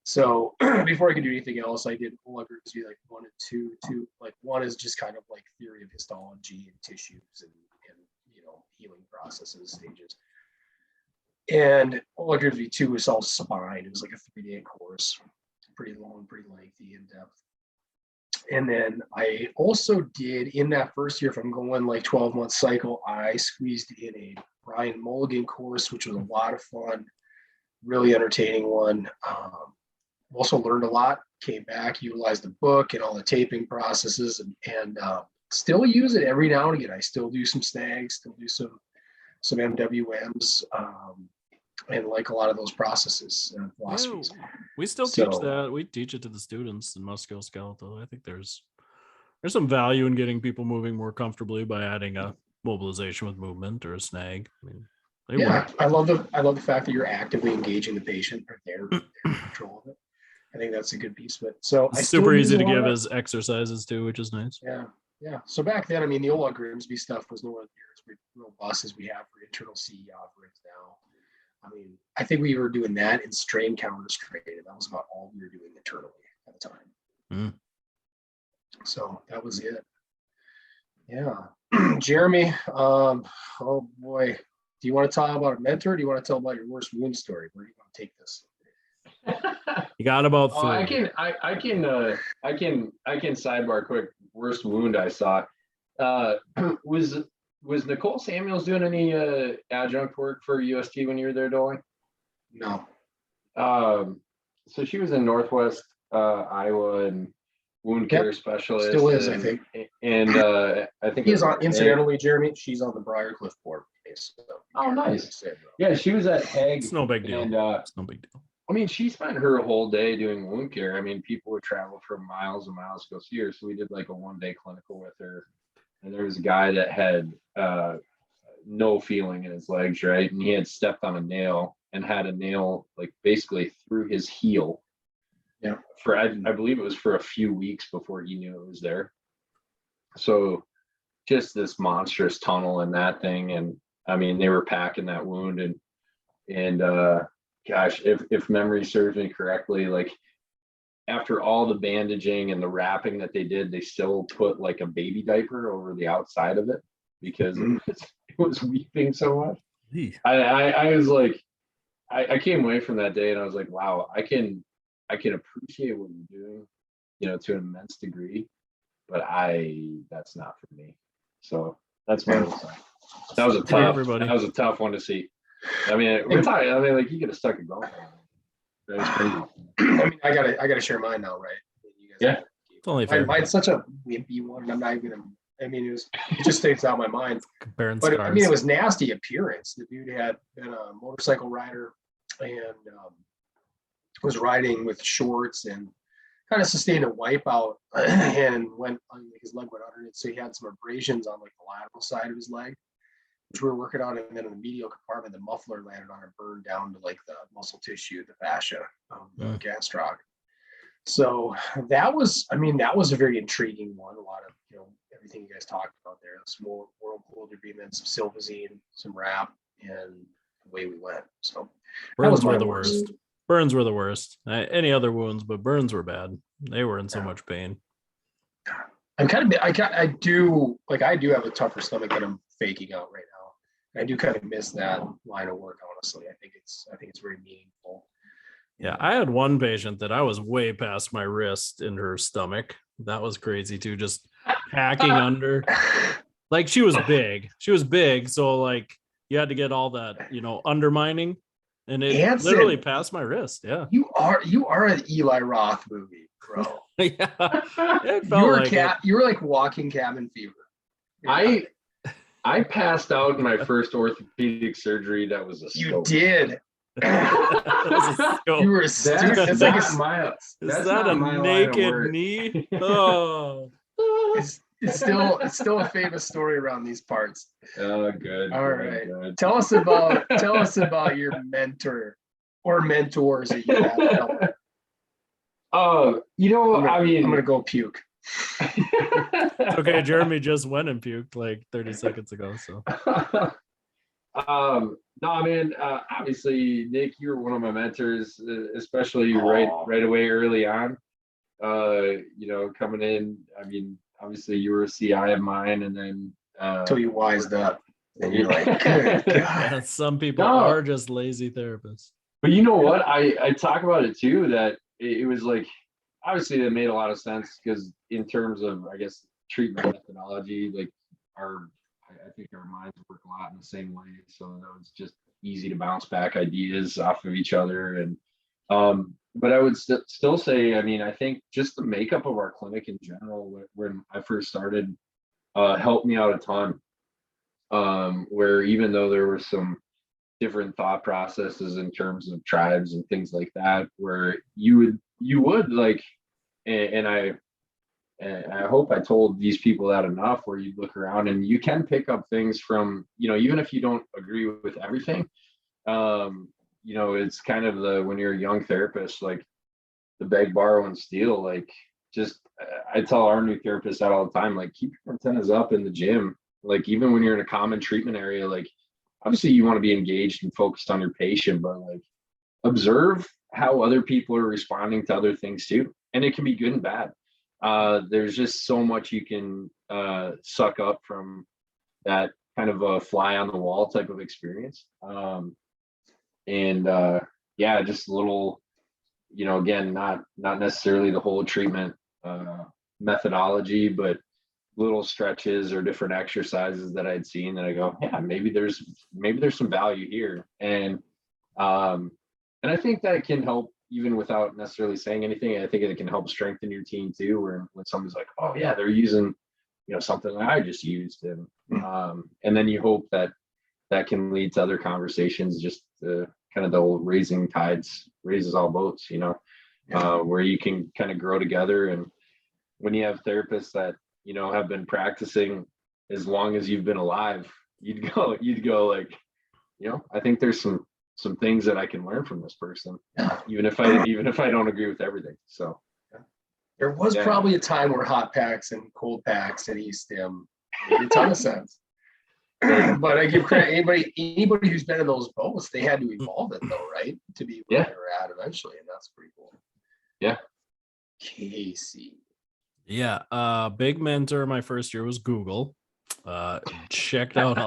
So before I could do anything else, I did Ola Grimsby like 1 and 2. Like 1 is just kind of like theory of histology and tissues and healing processes, stages. And Ola Grimsby 2 was all spine. It was like a 3-day course, pretty long, pretty lengthy, in depth. And then I also did in that first year, if I'm going like 12-month cycle, I squeezed in a Brian Mulligan course, which was a lot of fun, really entertaining one. Also learned a lot, came back, utilized the book and all the taping processes and still use it every now and again. I still do some snags, still do some MWMs, and like a lot of those processes and philosophies. Yeah, we still teach that. We teach it to the students in musculoskeletal. I think there's some value in getting people moving more comfortably by adding a mobilization with movement or a snag. I mean, I love the fact that you're actively engaging the patient or they're in control of it. I think that's a good piece of it. So it's super easy to give as exercises too, which is nice. Yeah. So back then, I mean, the Ola Grimsby stuff was nowhere near as robust as we have for internal CE offerings now. I mean, I think we were doing that in strain counter strain, and that was about all we were doing internally at the time. Mm. So that was it. Yeah. Jeremy, oh boy. Do you want to talk about a mentor? Or do you want to tell about your worst wound story? Where do you want to take this? You got about 3. I can sidebar quick. Worst wound I saw. Was Nicole Samuels doing any adjunct work for UST when you were there, Dolan? No. So she was in Northwest Iowa and wound care specialist. Still is, I think. And I think he's on. Incidentally, Jeremy, she's on the Briarcliff board. So nice. Yeah, she was at Hague. It's no big deal. And, it's no big deal. I mean, she spent her whole day doing wound care. I mean, people would travel for miles and miles to go see her. So we did like a 1-day clinical with her. And there was a guy that had no feeling in his legs, right? And he had stepped on a nail and had a nail like basically through his heel. Yeah. I believe it was for a few weeks before he knew it was there. So just this monstrous tunnel in that thing. And I mean, they were packing that wound, and gosh, if memory serves me correctly, like after all the bandaging and the wrapping that they did, they still put like a baby diaper over the outside of it because it was weeping so much. I was like, I came away from that day and I was like, wow, I can appreciate what you're doing, to an immense degree, but that's not for me. So that's my that was a tough one to see. I mean, we're talking. I mean, like you could have stuck a golf. That was crazy. I mean, I gotta share mine now, right? You guys yeah, it's only fair. Mine's such a wimpy one, and I'm not even gonna. I mean, it just stays out of my mind. Comparing but scars. I mean, it was nasty appearance. The dude had been a motorcycle rider and was riding with shorts and kind of sustained a wipeout and his leg went underneath, so he had some abrasions on like the lateral side of his leg, which we were working on, and then in the medial compartment, the muffler landed on and burned down to like the muscle tissue, the fascia, the gastroc. So that was a very intriguing one. A lot of, everything you guys talked about there, some more world cold agreements, some silvazine, some wrap, and away we went. So burns were the worst. Burns were the worst. Any other wounds, but burns were bad. They were in so much pain. I do have a tougher stomach that I'm faking out right now. I do kind of miss that line of work, honestly. I think it's very meaningful. Yeah, I had one patient that I was way past my wrist in her stomach. That was crazy too, just hacking under. Like she was big. So like you had to get all that, undermining, and it Hanson, literally passed my wrist. Yeah. You are an Eli Roth movie, bro. Yeah. You were like walking cabin fever. I passed out in my first orthopedic surgery. That was a scope. You did. You were stupid. That's like a naked knee? Oh. It's still a famous story around these parts. Oh, good. All right. Good. Tell us about your mentor or mentors that you had. I'm gonna go puke. It's okay. Jeremy just went and puked like 30 seconds ago. So. No, man. Obviously, Nick, you were one of my mentors, especially right away early on. Coming in. I mean, obviously, you were a CI of mine, and then until you wised up, and you're like, good God. Yeah, some people are just lazy therapists. But you know what? I talk about it too. That it was like, obviously, it made a lot of sense because in terms of, I guess, treatment methodology, like I think our minds work a lot in the same way. So that was just easy to bounce back ideas off of each other. And, but I would still say, I mean, I think just the makeup of our clinic in general, when I first started, helped me out a ton. Where even though there were some different thought processes in terms of tribes and things like that, where you would like, and I hope I told these people that enough, where you look around and you can pick up things from, even if you don't agree with everything, it's kind of when you're a young therapist, like the beg, borrow, and steal, like just, I tell our new therapists that all the time, like keep your antennas up in the gym. Like even when you're in a common treatment area, like obviously you want to be engaged and focused on your patient, but like observe how other people are responding to other things too. And it can be good and bad. There's just so much you can suck up from that kind of a fly on the wall type of experience. Just a little, again, not necessarily the whole treatment methodology, but little stretches or different exercises that I'd seen that I go, yeah, maybe there's some value here. And I think that it can help even without necessarily saying anything. I think it can help strengthen your team too, where when somebody's like, oh yeah, they're using, something that I just used. And then you hope that can lead to other conversations, just kind of the old raising tides raises all boats, where you can kind of grow together. And when you have therapists that, have been practicing as long as you've been alive, you'd go like, I think there's some some things that I can learn from this person, even if I don't agree with everything. So there was probably a time where hot packs and cold packs and E-stim made a ton of sense. But I give credit anybody who's been in those boats, they had to evolve it though, right? To be where they're at eventually, and that's pretty cool. Yeah. Casey. Yeah, big mentor my first year was Google. Checked out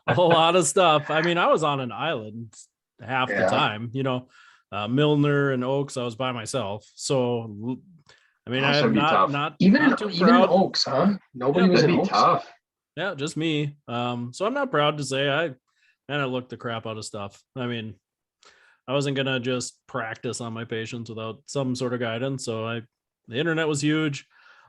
a whole lot of stuff. I mean, I was on an island half the time, you know. Milner and Oaks, I was by myself. So I mean, I'm not even too in Oaks, huh? Nobody was in Oaks. Tough. Yeah, just me. So I'm not proud to say I looked the crap out of stuff. I mean, I wasn't gonna just practice on my patients without some sort of guidance. So the internet was huge.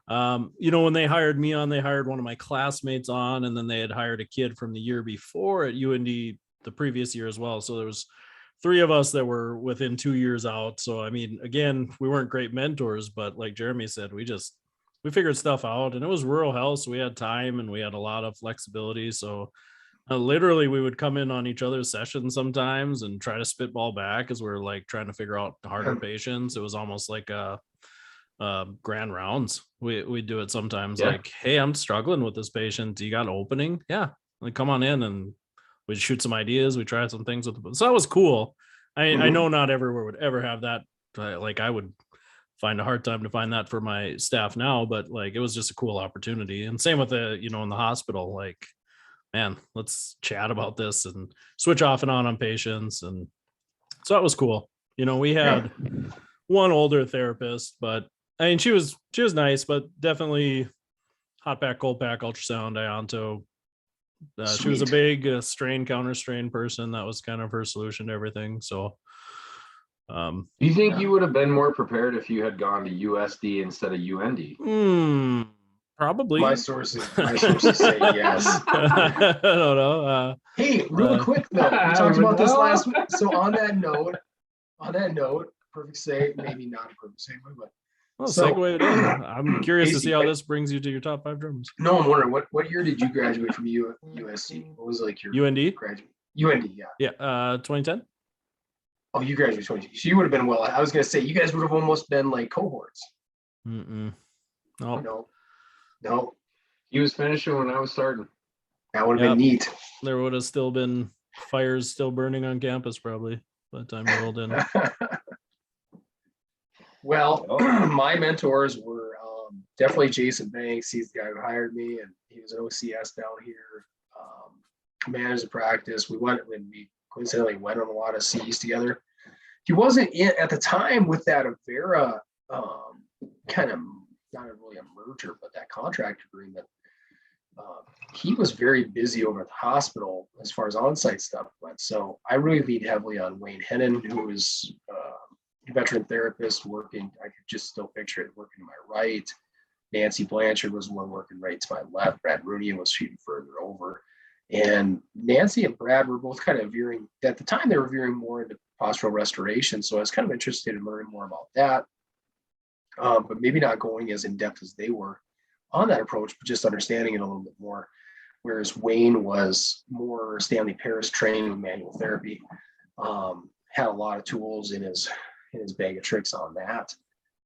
You know, when they hired me on, they hired one of my classmates on, and then they had hired a kid from the year before at UND the previous year as well. So there was 3 of us that were within 2 years out. So I mean, again, we weren't great mentors, but like Jeremy said, we figured stuff out, and it was rural health, so we had time and we had a lot of flexibility. So literally we would come in on each other's sessions sometimes and try to spitball back as we're like trying to figure out harder patients. It was almost like grand rounds. We do it sometimes, like, hey, I'm struggling with this patient, you got an opening? Yeah, like, come on in, and we'd shoot some ideas, we tried some things with them. So that was cool. I know not everywhere would ever have that. Like, I would find a hard time to find that for my staff now, but like, it was just a cool opportunity. And same with in the hospital, like, man, let's chat about this and switch off and on patients. And so that was cool. We had one older therapist, but I mean, she was nice, but definitely hot pack, cold pack, ultrasound, Ionto. She was a big strain, counter strain person. That was kind of her solution to everything. So do you think you would have been more prepared if you had gone to USD instead of UND? Probably. My sources say yes. I don't know. Hey, really quick though, we talked about this last week. So on that note, perfect segue, maybe not a perfect segue, but segue it in. I'm curious to see how this brings you to your top 5 drums. No, I'm wondering what year did you graduate from USC? What was like your UND? Graduate? UND, yeah. Yeah, 2010. Oh, you graduated 2010. So you would have been I was gonna say you guys would have almost been like cohorts. No. He was finishing when I was starting. That would have been neat. There would have still been fires still burning on campus probably by the time you rolled in. Well, my mentors were definitely Jason Banks. He's the guy who hired me, and he was an OCS down here. Managed the practice. We coincidentally went on a lot of Cs together. He wasn't at the time with that Avera kind of, not really a merger, but that contract agreement. He was very busy over at the hospital as far as on-site stuff went. So I really leaned heavily on Wayne Hennon, who was a veteran therapist working. I could just still picture it, working to my right. Nancy Blanchard was the one working right to my left. Brad Rooney was shooting further over. And Nancy and Brad were both kind of veering, at the time they were veering more into postural restoration. So I was kind of interested in learning more about that. But maybe not going as in depth as they were on that approach, but just understanding it a little bit more. Whereas Wayne was more Stanley Paris trained with manual therapy, had a lot of tools in his bag of tricks on that.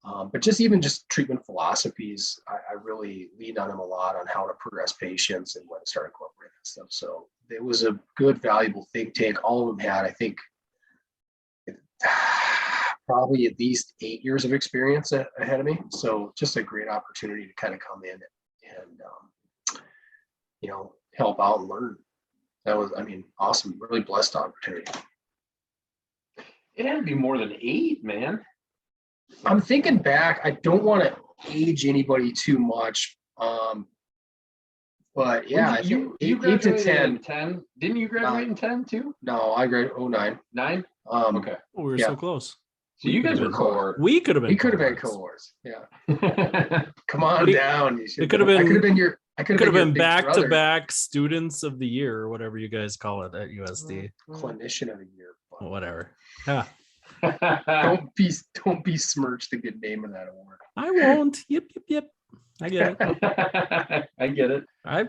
But just treatment philosophies, I really leaned on him a lot on how to progress patients and when to start incorporating that stuff. So it was a good, valuable think tank. All of them had, I think, probably at least 8 years of experience ahead of me. So just a great opportunity to kind of come in and help out and learn. That was, awesome, really blessed opportunity. It had to be more than 8, man. I'm thinking back, I don't want to age anybody too much. But yeah, I think 8 to 10. Didn't you graduate in 10 too? No, I graduated 09. 9? Okay. We were so close. So you guys were cohort. We could have been. We could have been cohorts. Yeah. Come on down. It could have been. I could have been back-to-back students of the year, or whatever you guys call it at USD. Clinician of the year. Whatever. Yeah. Don't besmirch the good name of that award. I won't. Yep. I get it. I get it. I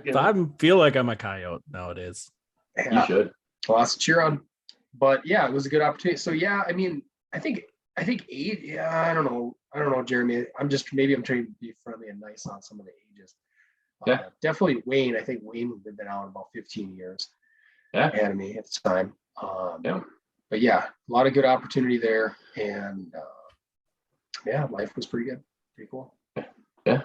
feel like I'm a coyote nowadays. Yeah. You should. Lots to cheer on. But yeah, it was a good opportunity. So yeah, I mean, I think 8. Yeah, I don't know, Jeremy. I'm trying to be friendly and nice on some of the ages. Yeah. Definitely Wayne. I think Wayne would have been out about 15 years. Yeah. Academy at the time. Yeah. But yeah, a lot of good opportunity there, and yeah, life was pretty good, pretty cool. Yeah.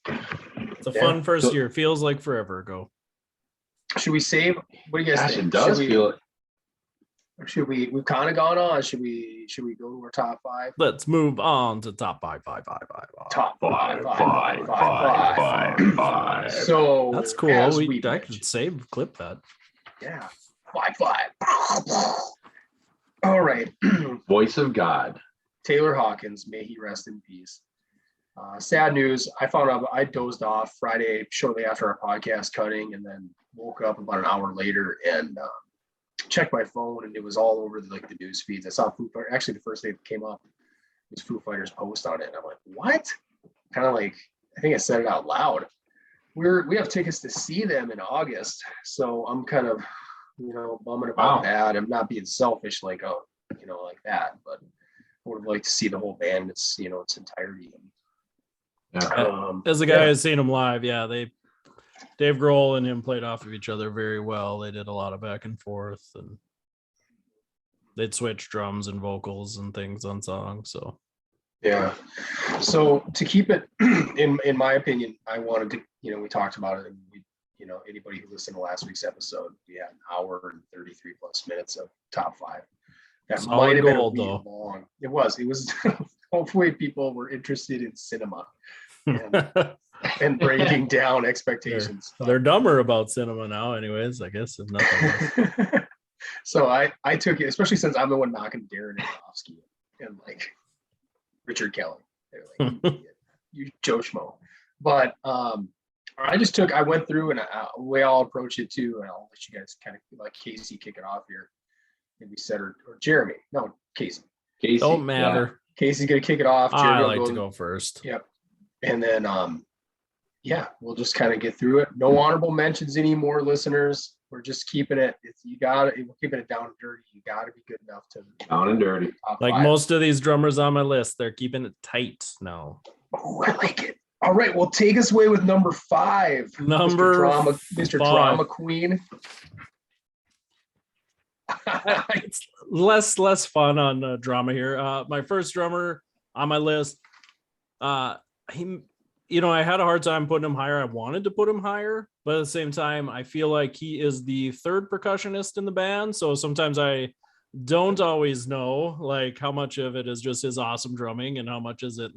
It's a fun first year. Feels like forever ago. Should we save? What do you guys think? It does feel it. Or should we? We've kind of gone on. Should we go to our top 5? Let's move on to top five. Top five. Five. So that's cool. I could clip that. Yeah. 5. All right. Voice of God. Taylor Hawkins, may he rest in peace. Sad news. I found out I dozed off Friday shortly after our podcast cutting, and then woke up about an hour later and checked my phone, and it was all over the news feeds. I saw Foo Fighters. Actually, the first thing that came up was Foo Fighters post on it, and I'm like, what? Kind of like, I think I said it out loud. We have tickets to see them in August, so I'm kind of bumming about that. I'm not being selfish like that, but I would have liked to see the whole band. It's its entirety. As a guy who's seen them live, Dave Grohl and him played off of each other very well. They did a lot of back and forth, and they'd switch drums and vocals and things on songs. So yeah. So to keep it in my opinion, I wanted to, we talked about it, and we, anybody who listened to last week's episode, we had an hour and 33 plus minutes of top 5. That might have been a week long. It was hopefully people were interested in cinema and breaking down expectations. They're dumber about cinema now anyways, I guess, if nothing else. So I took it, especially since I'm the one knocking Darren Aronofsky and Richard Kelly. They're like, you Joe Schmo. But I went through, and we all approach it too, and I'll let you guys kind of let Casey kick it off here. Maybe said or Jeremy. No, Casey. Don't matter. Yeah. Casey's gonna kick it off. Jeremy I like to go first. Yep. And then we'll just kind of get through it. No honorable mentions anymore, listeners. We're just keeping it. We're keeping it down and dirty. You gotta be good enough to down and dirty. Like 5. Most of these drummers on my list, they're keeping it tight now. Oh, I like it. All right, well, take us away with number 5. Mr. Drama Queen. It's less fun on drama here. My first drummer on my list, he, I had a hard time putting him higher. I wanted to put him higher, but at the same time, I feel like he is the third percussionist in the band. So sometimes I don't always know how much of it is just his awesome drumming and how much is it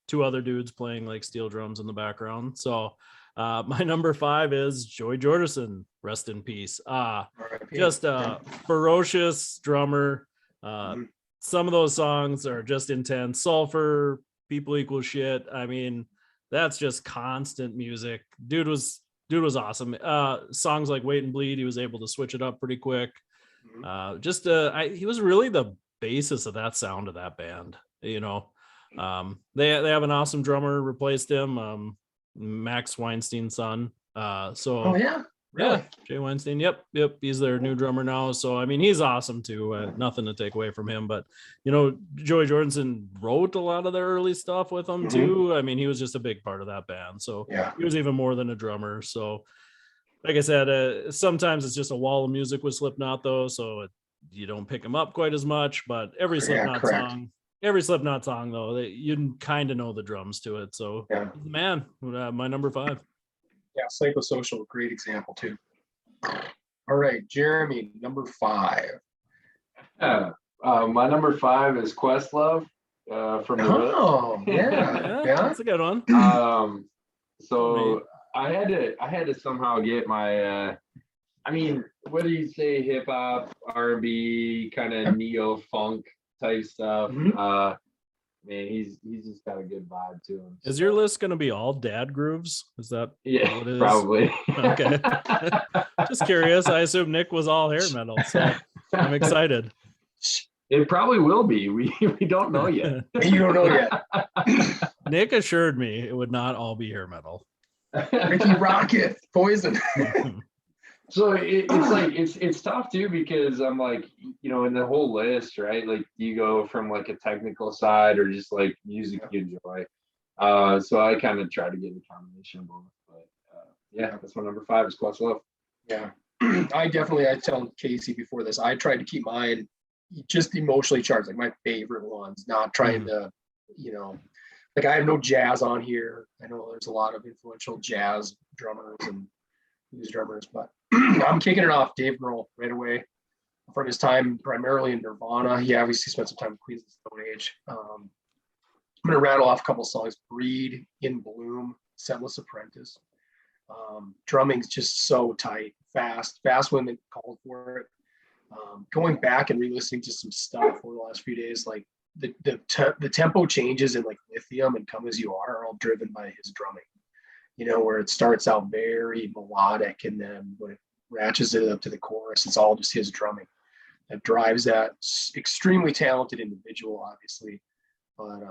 2 other dudes playing steel drums in the background. So my number 5 is Joey Jordison, rest in peace. Just a ferocious drummer. Some of those songs are just intense. Sulfur, People Equal Shit. I mean, that's just constant music. Dude was awesome. Songs like Wait and Bleed, he was able to switch it up pretty quick. He was really the basis of that sound of that band. They have an awesome drummer, replaced him. Max Weinstein's son. Really? Jay Weinstein. Yep. He's their new drummer now. So I mean, he's awesome too. Nothing to take away from him. But Joey Jordison wrote a lot of their early stuff with them too. I mean, he was just a big part of that band. So he was even more than a drummer. So, like I said, sometimes it's just a wall of music with Slipknot though. So you don't pick him up quite as much. But every Slipknot song though, you kind of know the drums to it. So man, my number 5. Yeah, Psychosocial, great example too. All right, Jeremy, number 5. My number 5 is Questlove from the that's a good one. So I had to somehow get my what do you say, hip hop, R&B, kind of neo funk type stuff. Man, he's just got a good vibe to him. Is your list going to be all dad grooves? Is that what it is? Probably. Okay. Just curious. I assume Nick was all hair metal, so I'm excited. It probably will be. We don't know yet. You don't know yet. Nick assured me it would not all be hair metal. Ricky Rocket, Poison. So it's like it's tough too, because I'm like, in the whole list, right? Like, you go from like a technical side or just like music you enjoy. So I kind of try to get a combination of both. But yeah, that's my number 5 is Questlove. Yeah. I tell Casey before this, I tried to keep mine just emotionally charged, like my favorite ones, not trying to, like I have no jazz on here. I know there's a lot of influential jazz drummers and blues drummers, but I'm kicking it off Dave Grohl right away from his time primarily in Nirvana. He obviously spent some time in Queens of the Stone Age. I'm going to rattle off a couple songs: Breed, In Bloom, Scentless Apprentice. Drumming's just so tight, fast when they called for it. Going back and re-listening to some stuff over the last few days, like the tempo changes in like Lithium and Come As You are all driven by his drumming. Where it starts out very melodic, and then when it ratchets it up to the chorus, it's all just his drumming that drives that. Extremely talented individual, obviously, but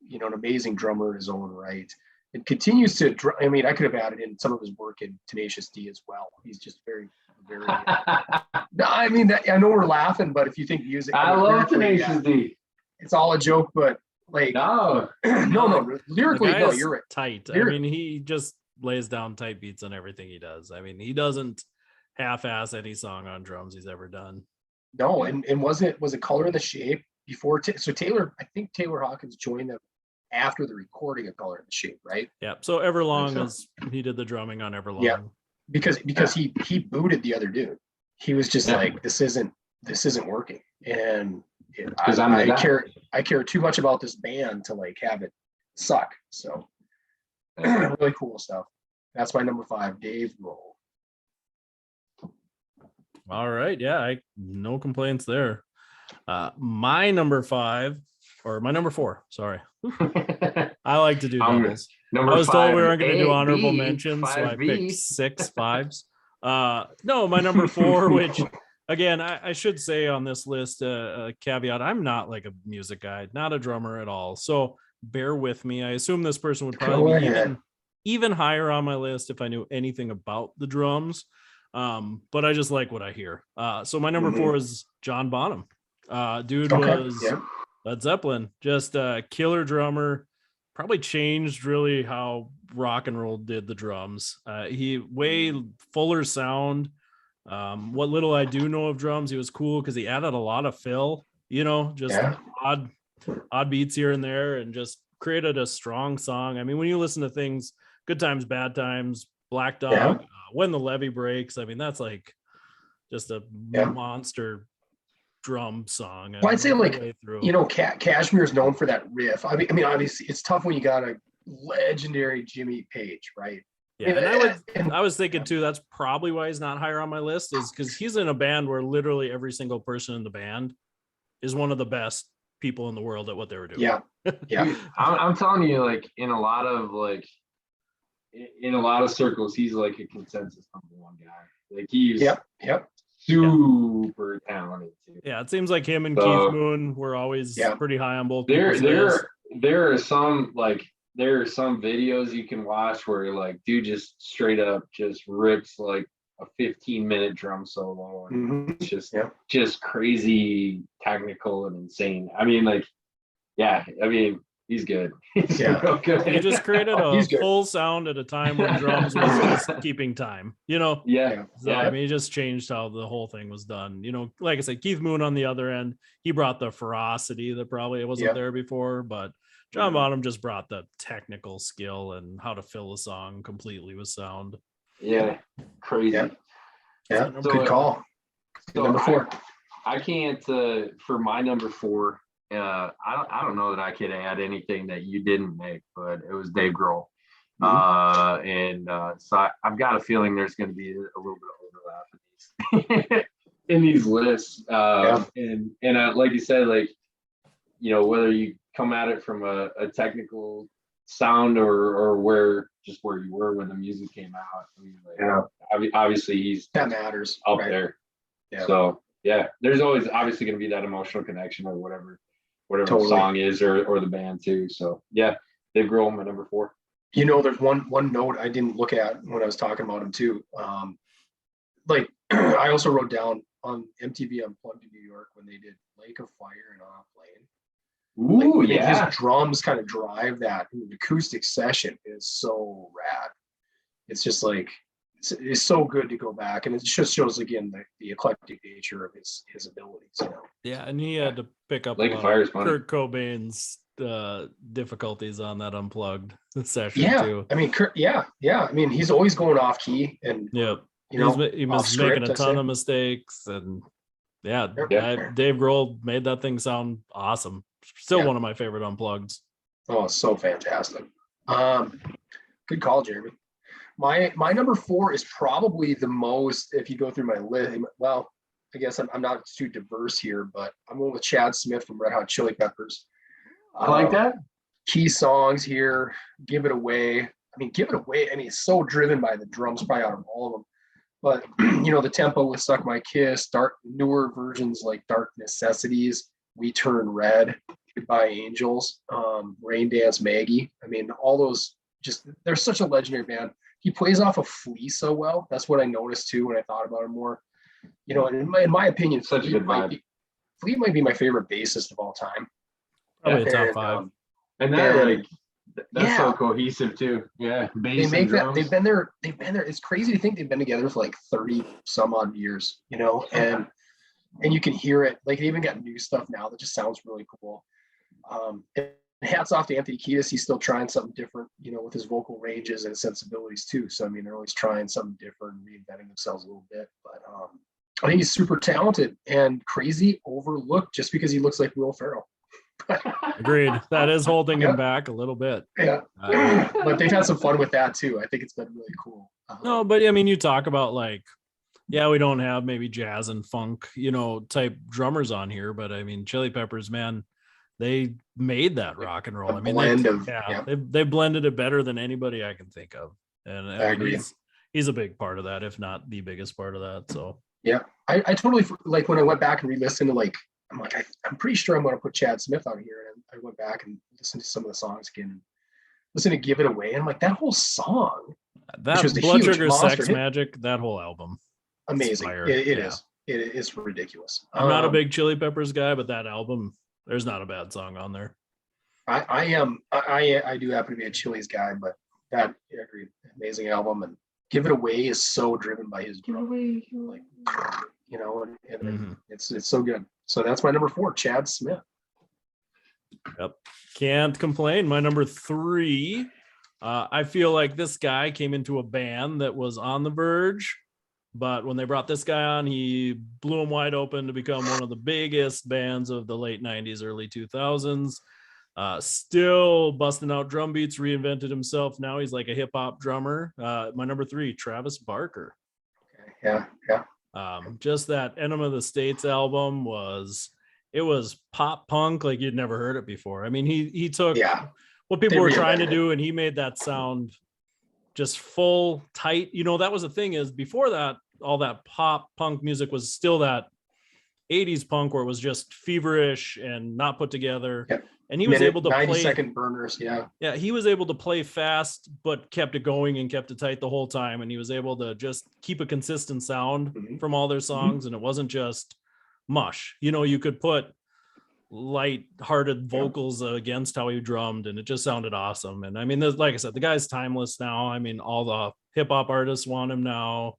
an amazing drummer in his own right. And continues to. I mean, I could have added in some of his work in Tenacious D as well. He's just very, very. No, I mean, I know we're laughing, but if you think music, I love Tenacious D. It's all a joke, but like no, lyrically, no, you're right. Tight. I mean, he just lays down tight beats on everything he does. I mean, he doesn't half-ass any song on drums he's ever done. No, and was it Color in the Shape before? So I think Taylor Hawkins joined them after the recording of Color in the Shape, right? Yeah. So Everlong was he did the drumming on Everlong. Yeah, because he booted the other dude. He was just like, this isn't working, and I care too much about this band to like have it suck. So really cool stuff. That's my number 5, Dave Grohl. All right. Yeah, no complaints there. My number 5, or my number 4, sorry. I like to do doubles. I was told we weren't going to do honorable mentions, so I picked 6 5s. No, my number 4, which again, I should say on this list, a caveat, I'm not like a music guy, not a drummer at all. So bear with me. I assume this person would probably be even higher on my list if I knew anything about the drums. But I just like what I hear. So my number 4 is John Bonham. Dude was Led Zeppelin, just a killer drummer, probably changed really how rock and roll did the drums. He way fuller sound. What little I do know of drums, he was cool because he added a lot of fill, just odd beats here and there, and just created a strong song. I mean, when you listen to things, Good Times, Bad Times, Black Dog, When the Levee Breaks, I mean, that's like just a monster drum song. Well, I'd say like, Kashmir is known for that riff. I mean, obviously it's tough when you got a legendary Jimmy Page, right? Yeah, and I was thinking too, that's probably why he's not higher on my list, is because he's in a band where literally every single person in the band is one of the best people in the world at what they were doing. Yeah. I'm telling you, like in a lot of circles, he's like a consensus number 1 guy. Like he's super talented too. Yeah, it seems like him and Keith Moon were always pretty high on both. There are some videos you can watch where like dude just straight up just rips like a 15-minute drum solo, and it's just crazy technical and insane. I mean, like, he's good. He's real good. He just created a full sound at a time when drums was just keeping time, So, I mean, he just changed how the whole thing was done. Like I said, Keith Moon on the other end, he brought the ferocity that probably wasn't there before, but John Bonham just brought the technical skill and how to fill a song completely with sound. Yeah, crazy. Yeah, good call. So number 4. I can't for my number 4. I don't know that I could add anything that you didn't make, but it was Dave Grohl. So I've got a feeling there's going to be a little bit of overlap in these lists. And like you said, like, whether you come at it from a technical sound or where you were when the music came out. I mean, obviously that matters up there. Yeah. So there's always obviously going to be that emotional connection or whatever the song is or the band too. So Dave Grohl, my number 4. There's one note I didn't look at when I was talking about him too. like I also wrote down on MTV Unplugged in New York when they did Lake of Fire and On a Plane. Ooh, Like, yeah. his drums kind of drive that. And the acoustic session is so rad. It's just like it's so good to go back, and it just shows again the eclectic nature of his abilities. You know. Yeah, and he had to pick up Lake a of lot Fire of is funny. Kurt Cobain's difficulties on that Unplugged session Yeah, too. I mean, yeah. I mean, he's always going off key, and Yep. you know, he off was making script, a I ton say. of mistakes, and yeah, Yep. Dave Grohl made that thing sound awesome. Still one of my favorite Unpluggeds. Oh, so fantastic. Good call, Jeremy. My number 4 is probably the most, if you go through my list, well, I guess I'm not too diverse here, but I'm going with Chad Smith from Red Hot Chili Peppers. I like that. Key songs here, Give It Away. I mean, Give It Away, I mean, it's so driven by the drums, probably out of all of them. But, you know, the tempo with Suck My Kiss, newer versions like Dark Necessities, We Turn Red, Goodbye Angels, Rain Dance Maggie. I mean, all those they're such a legendary band. He plays off of Flea so well. That's what I noticed too when I thought about him more. You know, in my opinion, Such a good vibe. Flea might be my favorite bassist of all time. Probably a top 5. And that that's so yeah. cohesive too. Yeah, They bass make and that. drums. They've been there. It's crazy to think they've been together for like 30 some odd years. You know, and you can hear it. Like they even got new stuff now that just sounds really cool. And hats off to Anthony Keatus. He's still trying something different, you know, with his vocal ranges and sensibilities too. So I mean, they're always trying something different, reinventing themselves a little bit. But I think he's super talented and crazy overlooked just because he looks like Will Ferrell. Agreed. That is holding him back a little bit. Yeah, but they've had some fun with that too. I think it's been really cool. No, but I mean, you talk about like, yeah, we don't have maybe jazz and funk, you know, type drummers on here, but I mean, Chili Peppers, man, they made that rock and roll. I mean, they blended it better than anybody I can think of, and I mean, he's a big part of that, if not the biggest part of that. So yeah, I totally, like when I went back and re-listened to like, I'm like, I'm pretty sure I'm going to put Chad Smith on here, and I went back and listened to some of the songs again, and listened to Give It Away, and I'm like, that whole song, that Blood Sugar Sex Magic, that whole album, amazing. It is. It's ridiculous. I'm not a big Chili Peppers guy, but that album, there's not a bad song on there. I do happen to be a Chili's guy, but that, I agree, amazing album. And Give It Away is so driven by his drum, like, you know, and it's so good. So that's my number 4, Chad Smith. Yep, can't complain. My number 3, I feel like this guy came into a band that was on the verge, but when they brought this guy on, he blew him wide open to become one of the biggest bands of the late 90s, early 2000s. Still busting out drum beats, reinvented himself. Now he's like a hip hop drummer. My number 3, Travis Barker. Okay. Yeah. Just that Enema of the States album was pop punk like you'd never heard it before. I mean, he took what people were trying to do, and he made that sound just full, tight. You know, that was the thing, is before that, all that pop punk music was still that 80s punk where it was just feverish and not put together. Yep. And he was able to 90-second burners. Yeah, he was able to play fast, but kept it going and kept it tight the whole time. And he was able to just keep a consistent sound from all their songs. And it wasn't just mush. You know, you could put light-hearted vocals against how he drummed, and it just sounded awesome. And I mean, like I said, the guy's timeless now. I mean, all the hip-hop artists want him now.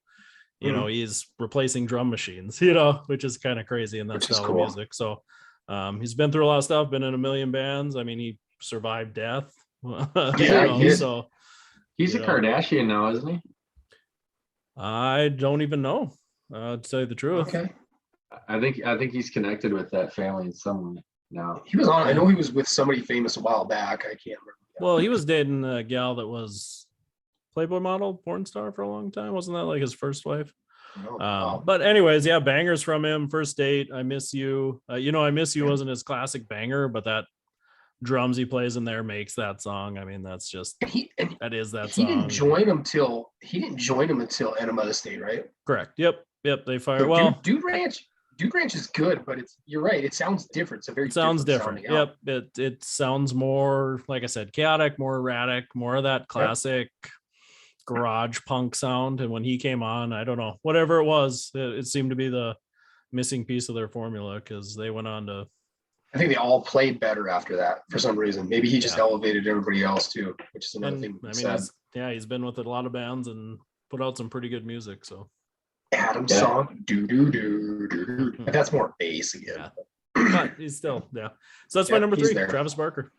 You know, he's replacing drum machines, you know, which is kind of crazy in that style of music. So he's been through a lot of stuff, been in a million bands. I mein, he survived death. So he's a Kardashian now, isn't he? I don't even know, to tell you the truth. Okay. I think he's connected with that family in some way now. He was on, I know he was with somebody famous a while back. I can't remember. Well, he was dating a gal that was Playboy model, porn star for a long time. Wasn't that like his first wife? But anyways, yeah, bangers from him. First Date, I Miss You. You know, I Miss You wasn't his classic banger, but that drums he plays in there makes that song. I mean, that's just that is that song. He didn't join him until Enema of the State, right? Correct. Yep. They fired. So well, Dude Ranch is good, but you're right. It sounds different. It's a very different. Yep. It sounds more, like I said, chaotic, more erratic, more of that classic garage punk sound. And when he came on, I don't know, whatever it was, it seemed to be the missing piece of their formula, because they went on to. I think they all played better after that for some reason. Maybe he just elevated everybody else too, which is another thing. I mean, he's been with a lot of bands and put out some pretty good music. So Adam's song, do do do do do, but that's more bass again. Yeah. But he's still So that's my number 3, Travis Barker.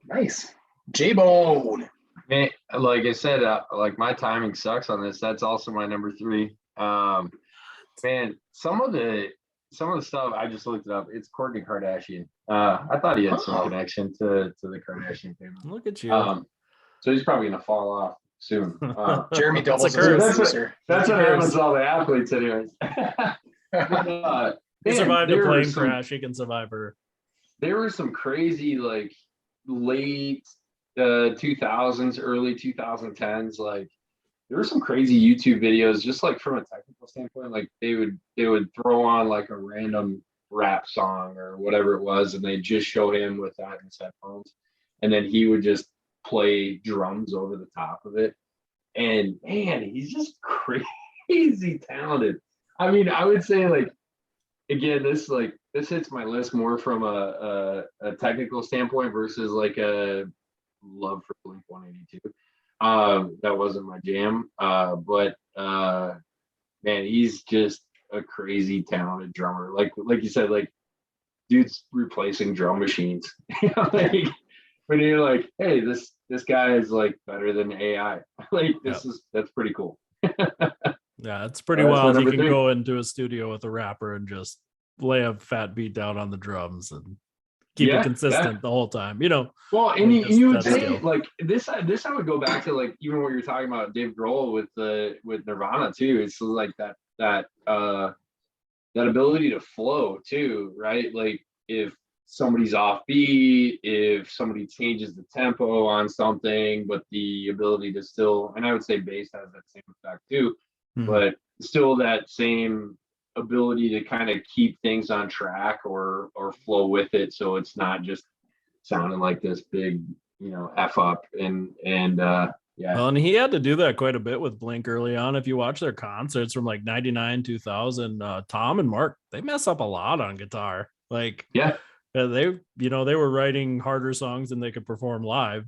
Nice, J-Bone. Man, like I said, like my timing sucks on this. That's also my number 3. Man, some of the stuff I just looked it up. It's Kourtney Kardashian. I thought he had some connection to the Kardashian family. Look at you. So he's probably gonna fall off soon. Jeremy doubles That's what happens to all the athletes, anyways. He survived a plane crash. He can survive her. There were some crazy, like, late 2000s, early 2010s, like there were some crazy YouTube videos, just like from a technical standpoint. Like they would throw on like a random rap song or whatever it was, and they'd just show him with that in his headphones, and then he would just play drums over the top of it. And man, he's just crazy talented. I mean, I would say, like, again, this hits my list more from a technical standpoint versus like a love for Blink 182. That wasn't my jam. But man, he's just a crazy talented drummer. Like you said, like, dude's replacing drum machines. Like when you're like, hey, this guy is like better than AI. Like that's pretty cool. Yeah, it's pretty wild. You can go into a studio with a rapper and just lay a fat beat down on the drums and keep it consistent the whole time, Well, and you would say like this I would go back to, like, even what you're talking about Dave Grohl with Nirvana too. It's like that ability to flow too, right? Like if somebody's offbeat, if somebody changes the tempo on something, but the ability to still, and I would say bass has that same effect too, but still that same ability to kind of keep things on track or flow with it, so it's not just sounding like this big f up and Well, and he had to do that quite a bit with Blink early on. If you watch their concerts from like 99 2000, Tom and Mark, they mess up a lot on guitar. Like they were writing harder songs than they could perform live.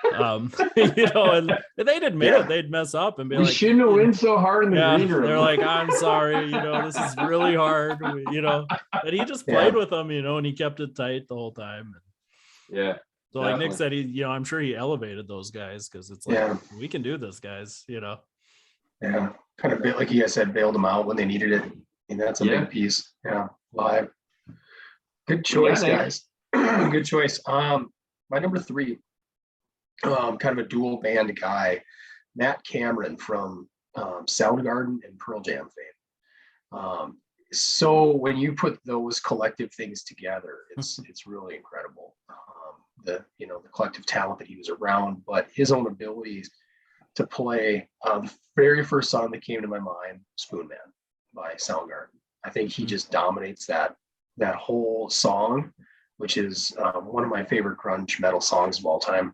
And they'd admit it, they'd mess up and be we like, shouldn't have went so hard in the green room. They're like, I'm sorry, this is really hard, and he just played with them, and he kept it tight the whole time. So like Nick said, I'm sure he elevated those guys, because it's like, we can do this, guys. Kind of a bit like you guys said, bailed them out when they needed it, and that's a big piece. Live. Good choice, guys. Good choice. My number 3, kind of a dual band guy, Matt Cameron from Soundgarden and Pearl Jam fame. So when you put those collective things together, it's really incredible. The collective talent that he was around, but his own abilities to play. The very first song that came to my mind, Spoon Man by Soundgarden. I think he just dominates that whole song, which is one of my favorite grunge metal songs of all time.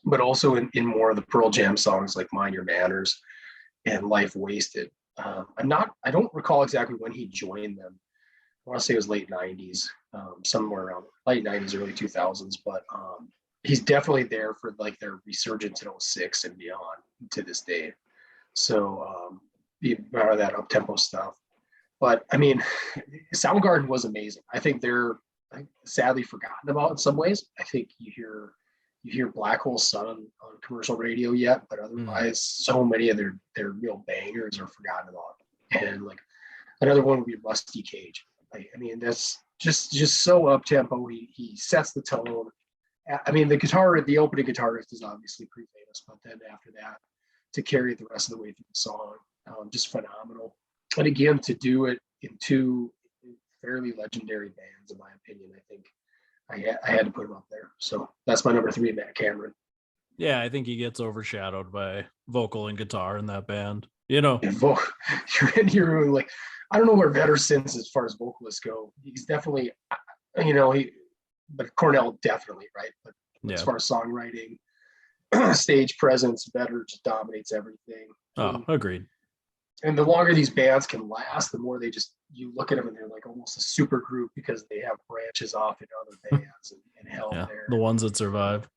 But also in more of the Pearl Jam songs like Mind Your Manners and Life Wasted. I don't recall exactly when he joined them. I want to say it was late 90s, somewhere around late 90s, early 2000s, but he's definitely there for like their resurgence in 06 and beyond to this day. So that up-tempo stuff. But I mean, Soundgarden was amazing. I think they're sadly forgotten about in some ways. I think you hear Black Hole Sun on commercial radio yet, but otherwise so many of their real bangers are forgotten about. And like another one would be Rusty Cage. I mean, that's just so up tempo. He sets the tone. I mean, the opening guitarist is obviously pretty famous, but then after that, to carry it the rest of the way through the song, just phenomenal. And again, to do it in 2 fairly legendary bands, in my opinion, I think I had to put him up there. So that's my number 3, Matt Cameron. Yeah, I think he gets overshadowed by vocal and guitar in that band. You're in your room, like, I don't know where Vetter sits as far as vocalists go. He's definitely, but Cornell definitely, right? But as far as songwriting, stage presence better, just dominates everything. Oh, agreed. And the longer these bands can last, the more you look at them and they're like almost a super group because they have branches off in other bands and help there. The ones that survive.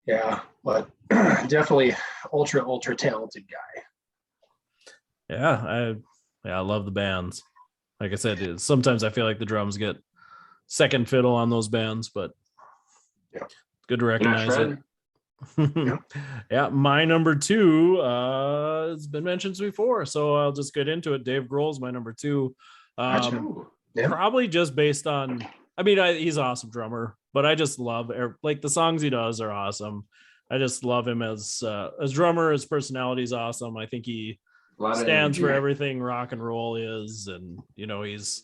Yeah, but definitely ultra talented guy. Yeah, I love the bands. Like I said, sometimes I feel like the drums get second fiddle on those bands, but good to recognize it. Yeah, my number 2 has been mentioned before, so I'll just get into it. Dave Grohl's my number 2. Probably just based on, I mean, he's an awesome drummer, but I just love like the songs he does are awesome. I just love him as drummer. His personality is awesome. I think he stands for everything rock and roll is, and he's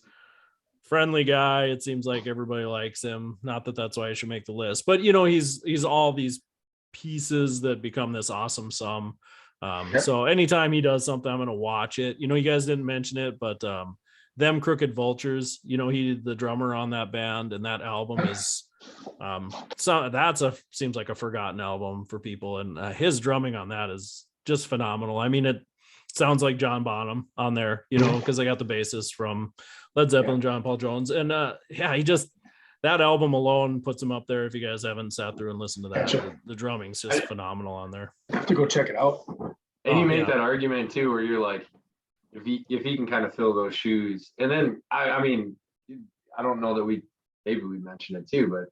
friendly guy. It seems like everybody likes him. Not that that's why I should make the list, but he's all these pieces that become this awesome sum. So anytime he does something, I'm gonna watch it. You guys didn't mention it, but them Crooked Vultures, he the drummer on that band, and that album is seems like a forgotten album for people, and his drumming on that is just phenomenal. I mean, it sounds like John Bonham on there, because I got the bassist from Led Zeppelin, John Paul Jones, and he just, that album alone puts him up there. If you guys haven't sat through and listened to that, the drumming's just phenomenal on there. I have to go check it out. And you make that argument too, where you're like, if he can kind of fill those shoes, and then I mean, I don't know that maybe we mentioned it too, but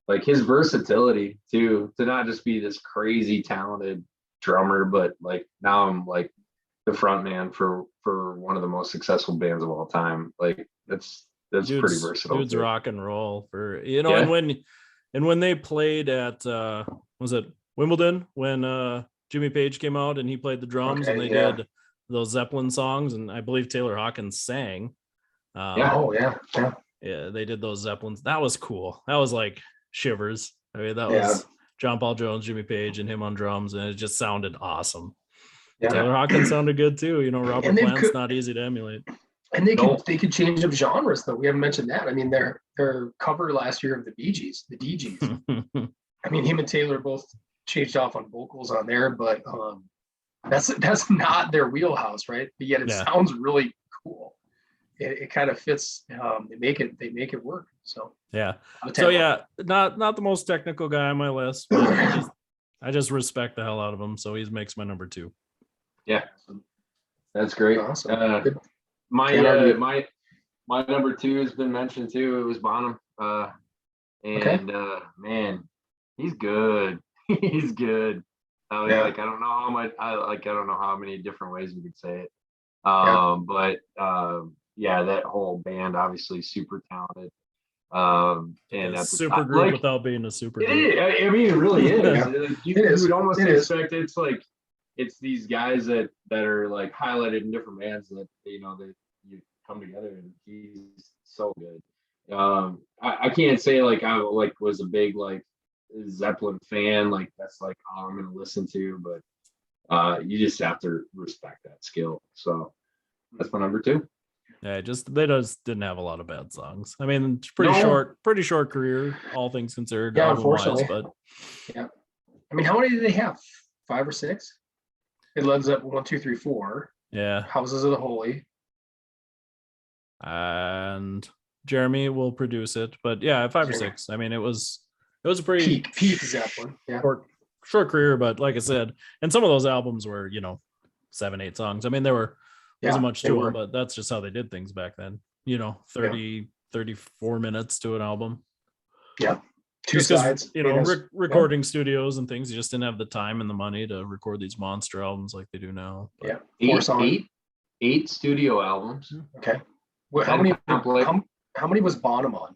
like his versatility too, to not just be this crazy talented drummer, but like now I'm like the front man for one of the most successful bands of all time. Like that's pretty versatile. Dude's rock and roll for and when they played at was it Wimbledon when Jimmy Page came out and he played the drums and they did those Zeppelin songs, and I believe Taylor Hawkins sang. Yeah, they did those Zeppelins. That was cool. That was like shivers. I mean, that was John Paul Jones, Jimmy Page, and him on drums, and it just sounded awesome. Taylor Hawkins sounded good too. Robert Plant's not easy to emulate. And they could change up genres though. We haven't mentioned that. I mean, their cover last year of the Bee Gees, the DGs. I mean, him and Taylor both changed off on vocals on there, but that's not their wheelhouse, right? But yet it sounds really cool. It kind of fits. They make it work. So not the most technical guy on my list, but I just respect the hell out of him. So he makes my number 2. Yeah, that's great. Awesome. My number 2 has been mentioned too. It was Bonham, man, he's good. He's good. Like I don't know how much. I don't know how many different ways we could say it. But that whole band obviously super talented. And that's super group without being a super group. It is. I mean, it really is. You would almost expect it's like it's these guys that are like highlighted in different bands that that you come together, and he's so good. I can't say like I was a big like Zeppelin fan, like that's like all I'm gonna listen to, but you just have to respect that skill. So that's my number 2. Yeah, they just didn't have a lot of bad songs. I mean, pretty short career, all things considered. Yeah, unfortunately. But I mean, how many did they have? 5 or 6? It Led Zeppelin 1, 2, 3, 4. Yeah. Houses of the Holy. And Jeremy will produce it, but 5 or 6. I mean, it was a pretty peak Zeppelin. Yeah. Short career, but like I said, and some of those albums were 7, 8 songs. I mean, there wasn't much to them, but that's just how they did things back then. 34 minutes to an album. Yeah. 2 sides. Recording studios and things, you just didn't have the time and the money to record these monster albums like they do now. But 8 studio albums. Okay. Well, how many was Bonham on?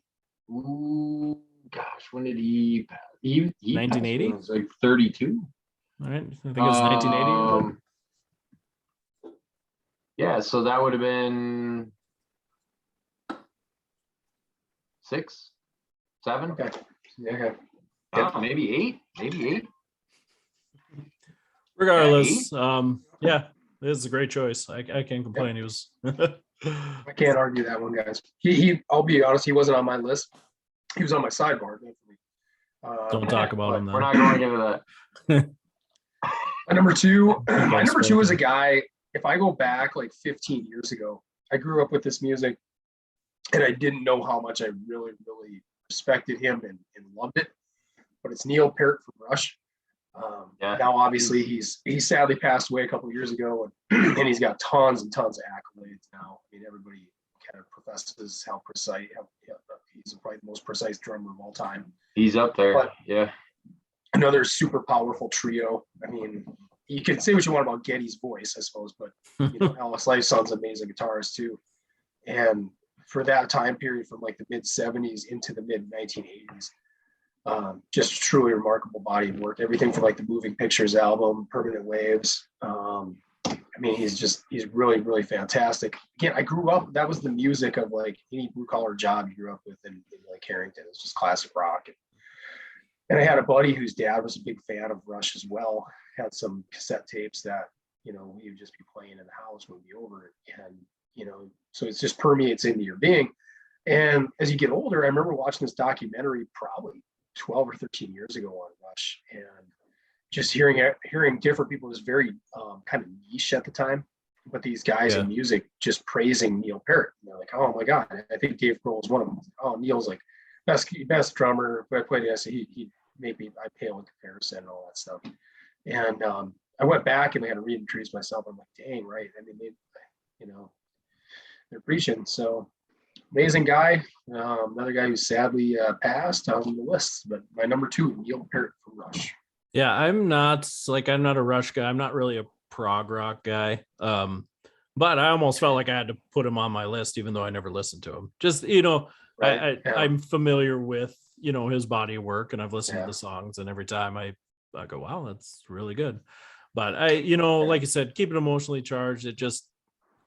Ooh, gosh, when did he 1980? It was like 32. All right. I think it was 1980. Yeah, so that would have been 6, 7. Okay. Yeah. Maybe 8. Maybe 8. Regardless, this is a great choice. I can't complain. He was. I can't argue that one, guys. He. I'll be honest. He wasn't on my list. He was on my sidebar. Don't talk about him. Then. We're not going into that. My number two is a guy, if I go back like 15 years ago, I grew up with this music and I didn't know how much I really, really respected him and loved it. But it's Neil Peart from Rush. Now, obviously, he's sadly passed away a couple of years ago, and he's got tons and tons of accolades now. I mean, everybody kind of professes how precise. He's probably the most precise drummer of all time. He's up there. But yeah. Another super powerful trio. I mean, you can say what you want about Geddy's voice, I suppose, but Alex Lifeson's an amazing guitarist too. And for that time period, from like the mid 70s into the mid 1980s, just a truly remarkable body of work. Everything from like the Moving Pictures album, Permanent Waves. I mean, he's really, really fantastic. Again, I grew up, that was the music of like any blue collar job you grew up with in like Harrington. It's just classic rock. And I had a buddy whose dad was a big fan of Rush as well. Had some cassette tapes that, he would just be playing in the house when we'd be over. And, so it just permeates into your being. And as you get older, I remember watching this documentary probably 12 or 13 years ago on Rush, and just hearing different people. It was very kind of niche at the time, but these guys in music just praising Neil Peart. And they're like, oh my God, I think Dave Grohl is one of them. Oh, Neil's like best drummer. But I played it, he maybe I pale in comparison and all that stuff. And I went back and I had to reintroduce myself. I'm like, dang, right. I mean, they're preaching. So amazing guy. Another guy who sadly passed on the list, but my number two, Neil Peart from Rush. Yeah, I'm not a Rush guy. I'm not really a prog rock guy. But I almost felt like I had to put him on my list, even though I never listened to him. Just, right. I'm familiar with, his body of work, and I've listened to the songs, and every time I go, wow, that's really good. But like you said, keep it emotionally charged.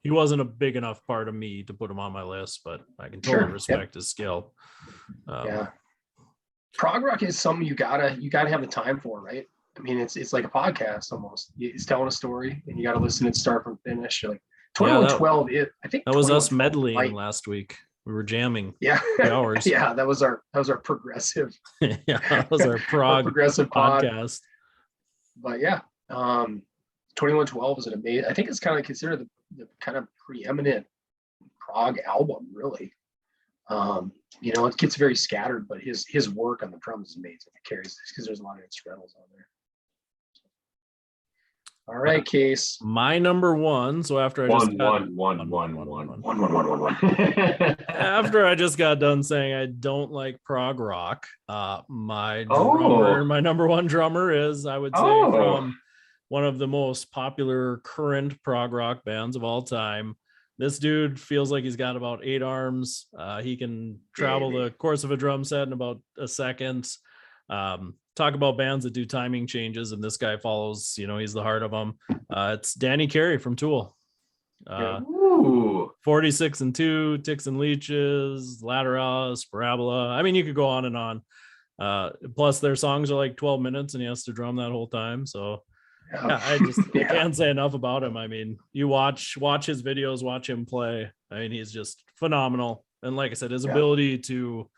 He wasn't a big enough part of me to put him on my list, but I can totally respect his skill. Prog rock is something you gotta have the time for, right? I mean, it's like a podcast almost. It's telling a story, and you gotta listen to it start from finish. You're like 2112. I think that was us meddling last week. We were jamming. Yeah, hours. Yeah, that was our progressive. Yeah, that was our progressive podcast. But yeah, 2112 is an amazing. I think it's kind of considered the kind of preeminent prog album, really. It gets very scattered, but his work on the drums is amazing. It carries because there's a lot of instrumentals on there. All right, Case. My number one. So after I just after I just got done saying I don't like prog rock, my number one drummer is, I would say, from one of the most popular current prog rock bands of all time. This dude feels like he's got about 8 arms. He can travel the course of a drum set in about a second. Talk about bands that do timing changes, and this guy follows, he's the heart of them. It's Danny Carey from Tool. 46 and 2, Ticks and Leeches, Lateralis, Parabola. I mean, you could go on and on. Plus their songs are like 12 minutes and he has to drum that whole time. So I can't say enough about him. I mean, you watch his videos, watch him play. I mean, he's just phenomenal. And like I said, his ability to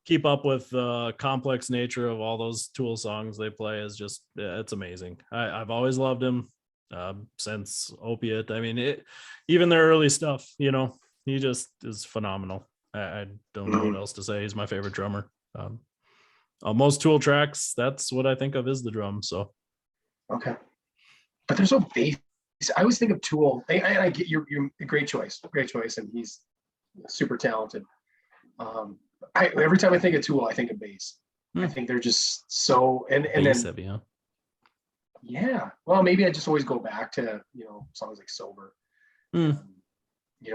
keep up with the complex nature of all those Tool songs they play is just, it's amazing. I've always loved him since Opiate. I mean, even their early stuff, he just is phenomenal. I don't know what else to say. He's my favorite drummer. On most Tool tracks, that's what I think of is the drum. So okay, but there's no bass. I always think of Tool. I get you're a great choice, and he's super talented. Every time I think of Tool, I think of bass. I think they're just so and bass then heavy, huh? Yeah. Well, maybe I just always go back to songs like Sober,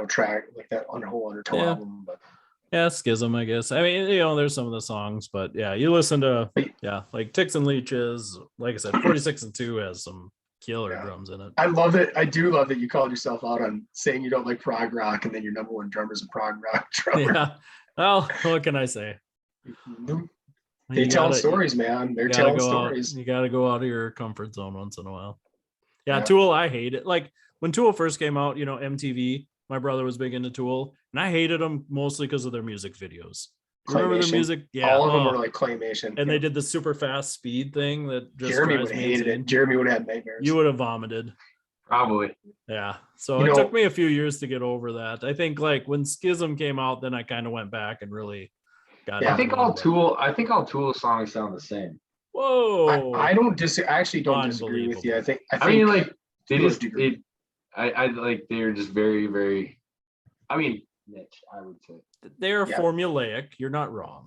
track like that whole Undertow album, but. Yeah, Schism, I guess. I mean, there's some of the songs, but yeah, you listen to like Ticks and Leeches. Like I said, 46 and 2 has some killer drums in it. I love it. I do love that you called yourself out on saying you don't like prog rock, and then your number one drummer is a prog rock drummer. Yeah. Well, what can I say? They tell stories, man. They're telling stories. You got to go out of your comfort zone once in a while. Yeah, Tool, I hate it. Like when Tool first came out, MTV. My brother was big into Tool, and I hated them mostly because of their music videos. You remember their claymation. music? Yeah. All of them were like claymation. And they did the super fast speed thing that just Jeremy drives would me have hated insane. it. Jeremy would have had nightmares. You would have vomited. Probably. Yeah. So it took me a few years to get over that. I think like when Schism came out, then I kind of went back and really got I think all Tool songs sound the same. Whoa. I don't disagree. I actually don't disagree with you. I think mean, like they just I like they're just very, very, I mean, niche, I would say. They're formulaic. You're not wrong.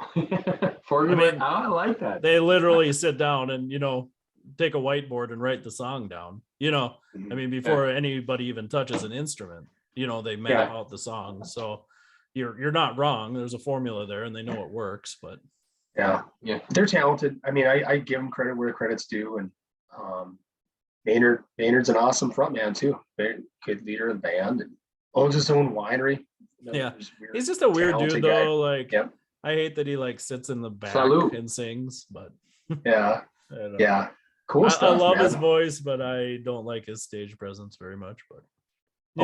Formulaic. I like that. They literally sit down and, you know, take a whiteboard and write the song down. You know, I mean, before anybody even touches an instrument, you know, they map out the song. So you're not wrong. There's a formula there and they know it works, but yeah, they're talented. I mean, I give them credit where credit's due, and Maynard's an awesome frontman too. Very good leader of the band and owns his own winery. Yeah, he's just a weird dude though. Guy. Like, I hate that he like sits in the back and sings, but yeah, cool stuff. I love his voice, but I don't like his stage presence very much. But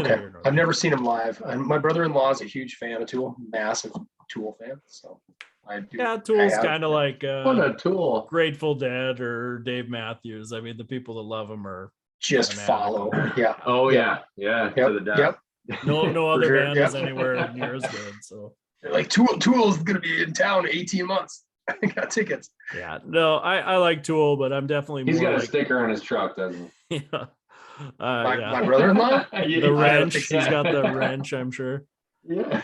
okay, I've never seen him live. And my brother-in-law is a huge fan of Tool, massive Tool fan. So I do. Yeah, Tool's kind of like what a Tool, Grateful Dead or Dave Matthews. I mean, the people that love him are just follow. Yeah. Oh yeah. To the death. Yep. No other band is anywhere near as good. So they're like Tool's gonna be in town in 18 months. I got tickets. Yeah, no, I like Tool, but I'm definitely he's more got like, a sticker on his truck, doesn't he? Yeah. My brother-in-law, the wrench. He's got the wrench, I'm sure. Yeah.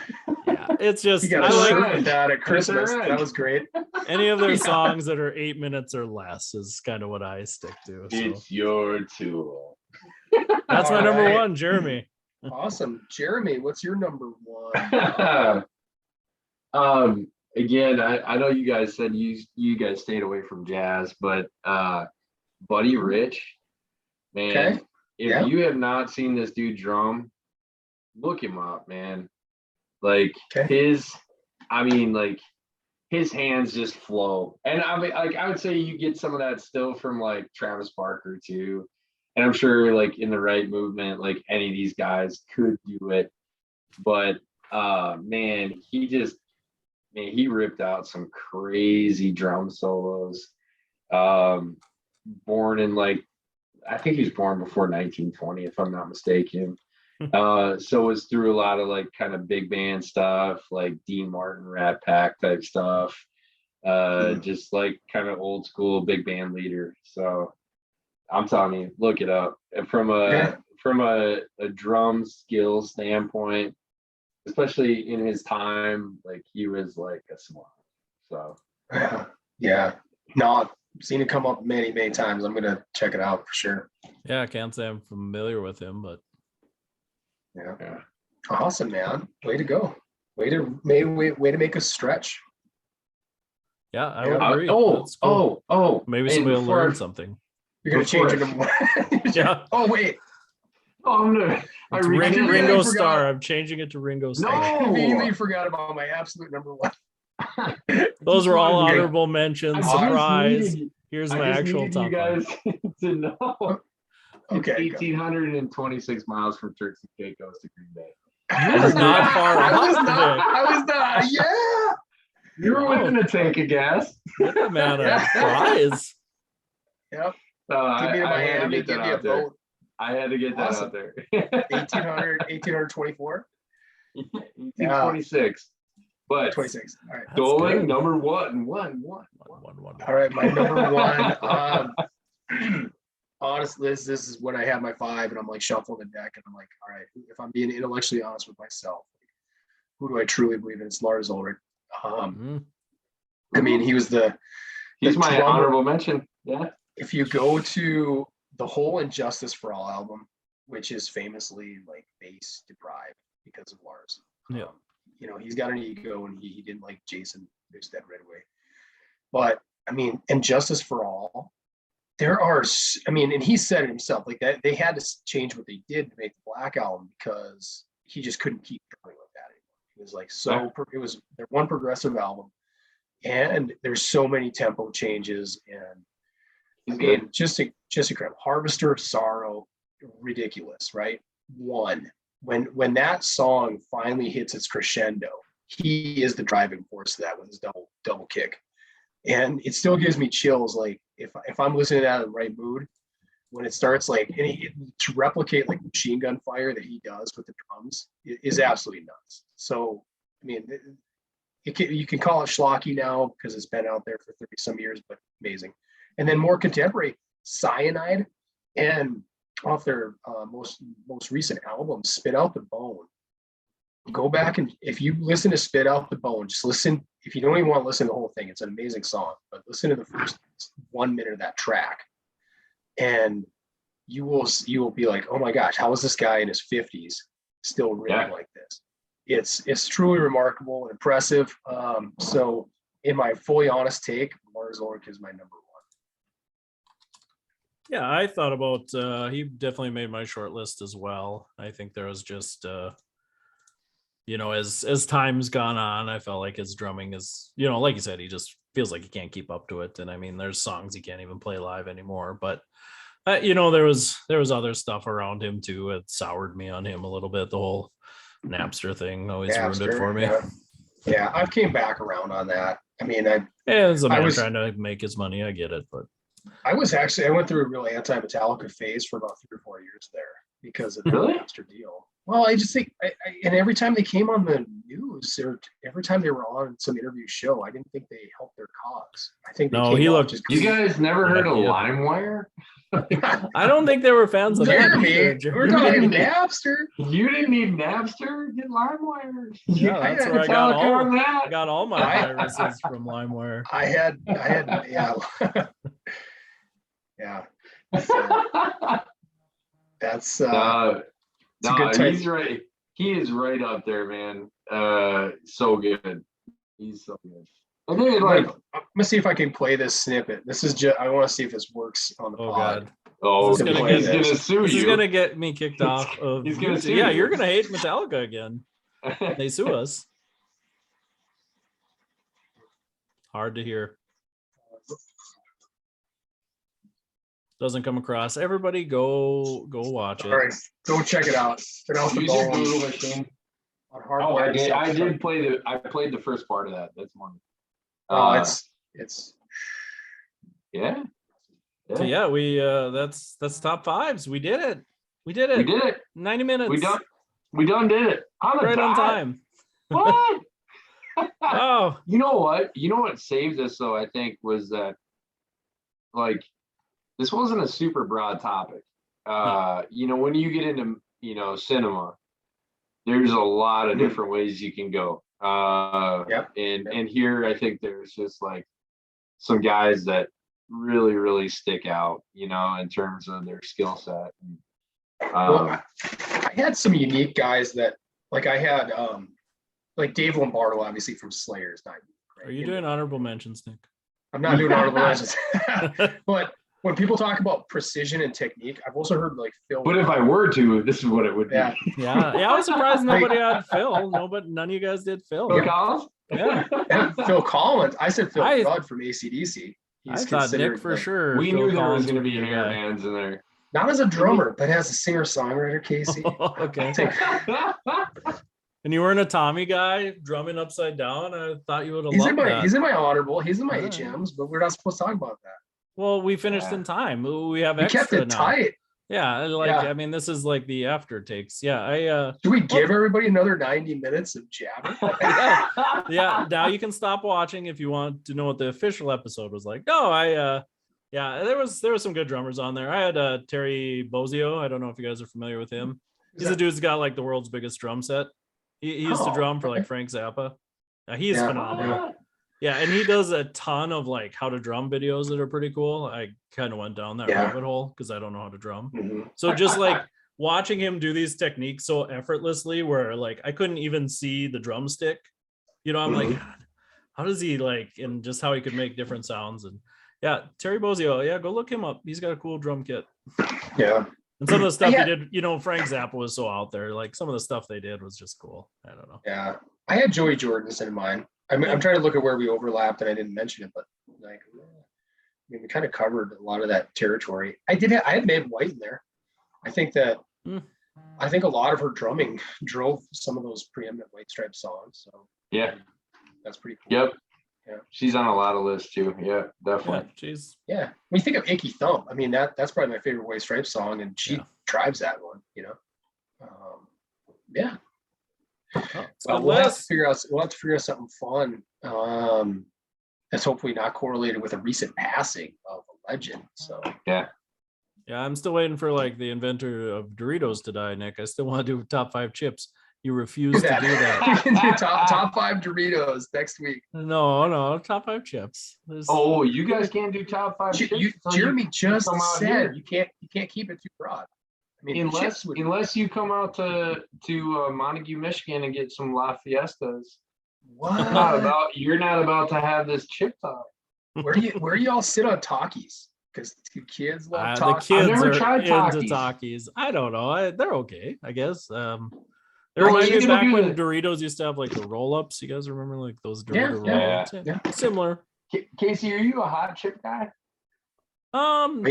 It's just you got a shirt with that at Christmas. That was great. Any of their songs that are 8 minutes or less is kind of what I stick to. So. It's your Tool. That's my number one, Jeremy. Awesome. Jeremy, what's your number one? Again, I know you guys said you guys stayed away from jazz, but Buddy Rich, man, if you have not seen this dude drum, look him up, man. Like his hands just flow. And I mean, like I would say you get some of that still from like Travis Barker too. And I'm sure like in the right movement, like any of these guys could do it. But man, he ripped out some crazy drum solos. Born in I think he was born before 1920, if I'm not mistaken. So was through a lot of like kind of big band stuff, like Dean Martin, Rat Pack type stuff. Just like kind of old school big band leader. So I'm telling you, look it up. And from a drum skill standpoint, especially in his time, like he was like a swamp. So yeah, no, I've seen it come up many times. I'm gonna check it out for sure. Yeah, I can't say I'm familiar with him, but yeah. Awesome, man. Way to go. Way to make us stretch. Yeah, I would agree. Cool. Maybe somebody will learn something. You're gonna change it to yeah. Oh wait. Oh, I'm gonna. It's Ringo Starr. I'm changing it to Ringo Starr. I completely forgot about my absolute number one. Those were all honorable mentions. Surprise. Here's my actual top. You guys to know. Okay. 1,826 miles from Turks and Caicos to Green Bay. You're not far off. I was not. Yeah. You were within a tank of gas. Man, a prize. Yep. Give me a Miami, give me a boat. I had to get that out there. 1824. 1826. But 26. All right. Dolan, number one. All right, my number one. Honestly, this is when I have my five and I'm like shuffling the deck and I'm like, all right, if I'm being intellectually honest with myself, who do I truly believe in? It's Lars Ulrich. I mean, he's my honorable mention. Yeah. If you go to the whole Injustice for All album, which is famously like bass deprived because of Lars. Yeah. You know, he's got an ego and he didn't like Jason Newsted right away. But I mean, Injustice for All, and he said it himself, like that they had to change what they did to make the Black album because he just couldn't keep going with that anymore. It was like it was their one progressive album, and there's so many tempo changes, and I mean, just incredible. Harvester of Sorrow, ridiculous, right? When that song finally hits its crescendo, he is the driving force of that with his double kick. And it still gives me chills. Like if I'm listening to that in the right mood, when it starts, like, and to replicate like machine gun fire that he does with the drums is absolutely nuts. So, I mean, you can call it schlocky now because it's been out there for 30 some years, but amazing. And then more contemporary, Cyanide, and off their most recent album, Spit Out the Bone. Go back, and if you listen to Spit Out the Bone, just listen. If you don't even want to listen to the whole thing, it's an amazing song, but listen to the first 1 minute of that track, and you will be like, oh my gosh, how is this guy in his 50s still ripping like this? It's truly remarkable and impressive. So in my fully honest take, Lars Ulrich is my number one. Yeah, I thought about he definitely made my short list as well. I think there was just as time's gone on, I felt like his drumming is, like you said, he just feels like he can't keep up to it. And I mean, there's songs he can't even play live anymore. But there was other stuff around him too. It soured me on him a little bit. The whole Napster thing always ruined it for me. Yeah, I've came back around on that. I mean, as a man trying to make his money, I get it, but I went through a real anti-Metallica phase for about 3 or 4 years there because of the Napster deal. Well, I just think, and every time they came on the news, or every time they were on some interview show, I didn't think they helped their cause. I think You guys never heard of LimeWire? I don't think they were fans of that. We're talking Napster. You didn't need Napster? Get LimeWire. Yeah, that's where I got all my viruses from LimeWire. I had, yeah. Yeah. So, that's he's right. He is right up there, man. So good. He's so good. I think I'm gonna see if I can play this snippet. This is just, I want to see if this works on the pod. God. Oh, he's gonna sue you. This is gonna get me kicked off of He's gonna sue you. You're gonna hate Metallica again. They sue us. Hard to hear. Doesn't come across. Everybody go watch it. All right, go check it out. Check out the Google machine. I played the first part of that this morning. It's yeah. So yeah, we that's top fives. We did it. We did it. 90 minutes. We done did it. Right on time. What? Oh. You know what saved us though, I think, was that, like, this wasn't a super broad topic. When you get into cinema, there's a lot of different ways you can go. And here I think there's just like some guys that really, really stick out, in terms of their skill set. I had some unique guys that, like, I had like Dave Lombardo, obviously from Slayer's. Right? Are you doing honorable mentions, Nick? I'm not doing honorable mentions. But when people talk about precision and technique, I've also heard like Phil. But if I were to, this is what it would be. Yeah. I was surprised nobody had Phil. None of you guys did Phil. Phil Collins? Yeah. And Phil Collins. I said Phil Rudd from AC/DC. I thought Nick for sure. We knew there was going to be hair hands in there. Not as a drummer, but as a singer-songwriter, Casey. Okay. And you weren't a Tommy guy drumming upside down? I thought you would have loved that. He's in my honorable. He's in my HMs, but we're not supposed to talk about that. Well, we finished in time. We have extra kept it now. Tight. Yeah, I mean, this is like the after takes. Yeah, do we give everybody another 90 minutes of jabbing? Yeah. Now you can stop watching if you want to know what the official episode was like. No, there was some good drummers on there. I had Terry Bozio. I don't know if you guys are familiar with him. He's a dude who's got like the world's biggest drum set. He used to drum for like Frank Zappa. He's phenomenal. Yeah, and he does a ton of like how to drum videos that are pretty cool. I kind of went down that rabbit hole because I don't know how to drum. Mm-hmm. So just like watching him do these techniques so effortlessly, where like I couldn't even see the drumstick. I'm like, how does he and just how he could make different sounds. And yeah, Terry Bozio, go look him up. He's got a cool drum kit. Yeah. And some of the stuff he did, Frank Zappa was so out there. Like some of the stuff they did was just cool. I don't know. Yeah. I had Joey Jordison in mind. I'm trying to look at where we overlapped and I didn't mention it, but we kind of covered a lot of that territory. I had Meg White in there. I think a lot of her drumming drove some of those preeminent White Stripes songs. So Yeah. That's pretty cool. Yep. Yeah. She's on a lot of lists too. Yeah, Yeah, definitely. jeez. Yeah. When you think of Icky Thump, I mean that's probably my favorite White Stripes song, and she drives that one. Yeah. Oh, it's Well, good we'll have to list. figure out something fun. That's hopefully not correlated with a recent passing of a legend. So Yeah. Yeah, I'm still waiting for like the inventor of Doritos to die, Nick. I still want to do top 5 chips. You refuse to do that. We can do top 5 Doritos next week. No, top 5 chips. Oh, you guys can't do top 5 chips. Jeremy just come out said here. you can't keep it too broad. I mean, unless you come out to Montague, Michigan, and get some La Fiestas. What? You're not about to have this chip talk. Where do y'all sit on Takis? Because the kids love the Takis. kids I've never are tried into Takis. Takis. I don't know. They're okay, I guess. They Well, remind you me can back do when the- Doritos used to have like the roll-ups. You guys remember like those Yeah, Dorito yeah, roll-ups? yeah. Similar. Casey, are you a hot chip guy?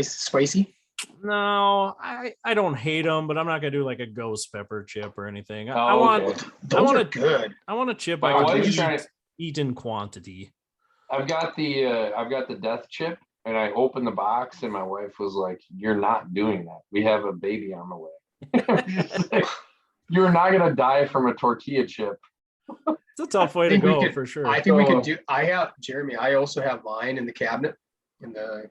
Spicy? No, I don't hate them, but I'm not gonna do like a ghost pepper chip or anything. I Oh, want okay. Those are good. I want a chip My I wife's can trying eat in quantity. I've got the death chip, and I opened the box, and my wife was like, "You're not doing that. We have a baby on the way." You're not gonna die from a tortilla chip. It's a tough way to go for sure. I think we could do. I have Jeremy. I also have mine in the cabinet in the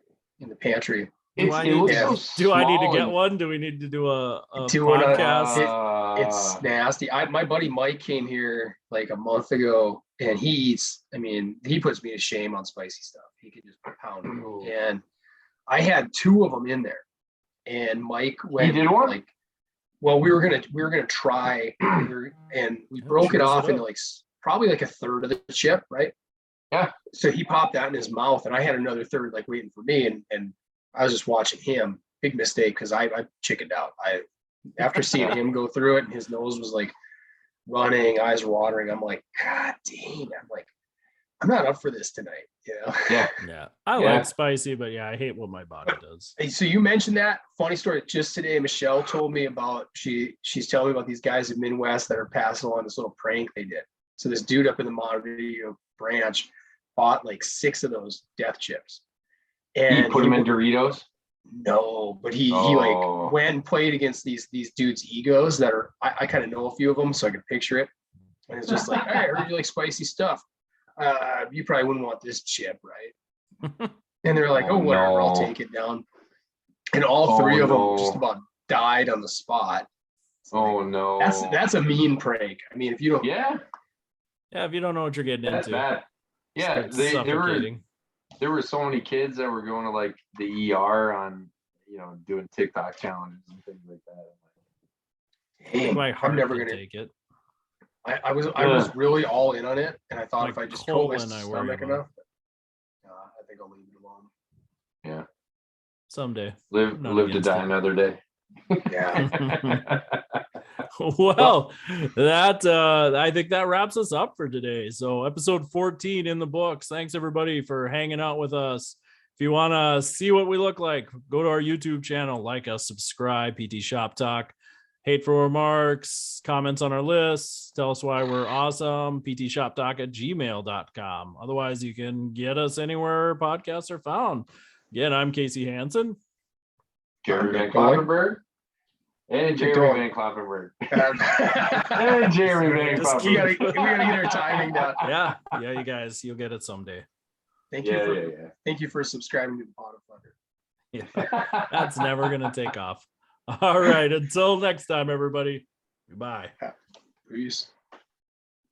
pantry. Do I need to get one? Do we need to do a podcast? It's nasty. My buddy Mike came here like a month ago, and he puts me to shame on spicy stuff. He could just pound it. And I had 2 of them in there, and Mike went. He did one? Like, well, we were gonna try, and we broke it off into like probably like a third of the chip, right? Yeah. So he popped that in his mouth, and I had another third like waiting for me, and I was just watching him. Big mistake, because I chickened out. After seeing him go through it, and his nose was like running, eyes watering. I'm like, God dang! I'm not up for this tonight. Yeah. I like spicy, but I hate what my body does. So you mentioned that funny story just today. Michelle told me about she's telling me about these guys in Midwest that are passing along this little prank they did. So this dude up in the Montevideo branch bought like 6 of those death chips. And he put them in Doritos? No, but he like went and played against these dudes' egos that are I kind of know a few of them, so I could picture it. And it's just like, hey, I heard you like spicy stuff. You probably wouldn't want this chip, right? And they're like, oh, whatever, I'll take it down. And all 3 of them just about died on the spot. No. That's a mean prank. I mean, if you don't if you don't know what you're getting into. Bad. Yeah, there were so many kids that were going to like the ER on, doing TikTok challenges and things like that. Hey, my heart I'm never gonna take it. I was really all in on it, and I thought if I just told my stomach enough, I think I'll leave it alone. Yeah. Someday. Live to die another day. Yeah. Well, I think that wraps us up for today. So episode 14 in the books. Thanks everybody for hanging out with us. If you want to see what we look like, go to our YouTube channel, like us, subscribe, PT Shop Talk. Hateful remarks, comments on our list, tell us why we're awesome, ptshoptalk@gmail.com. Otherwise, you can get us anywhere podcasts are found. Again, I'm Casey Hansen. Jeremy Van Kloppenberg. And Jeremy Van Kloppenberg. And Jeremy Van Kloppenberg. We gotta get our timing down. Yeah, you guys, you'll get it someday. Thank you for subscribing to the Pot of Thunder. Yeah, that's never gonna take off. All right, until next time, everybody. Goodbye. Peace.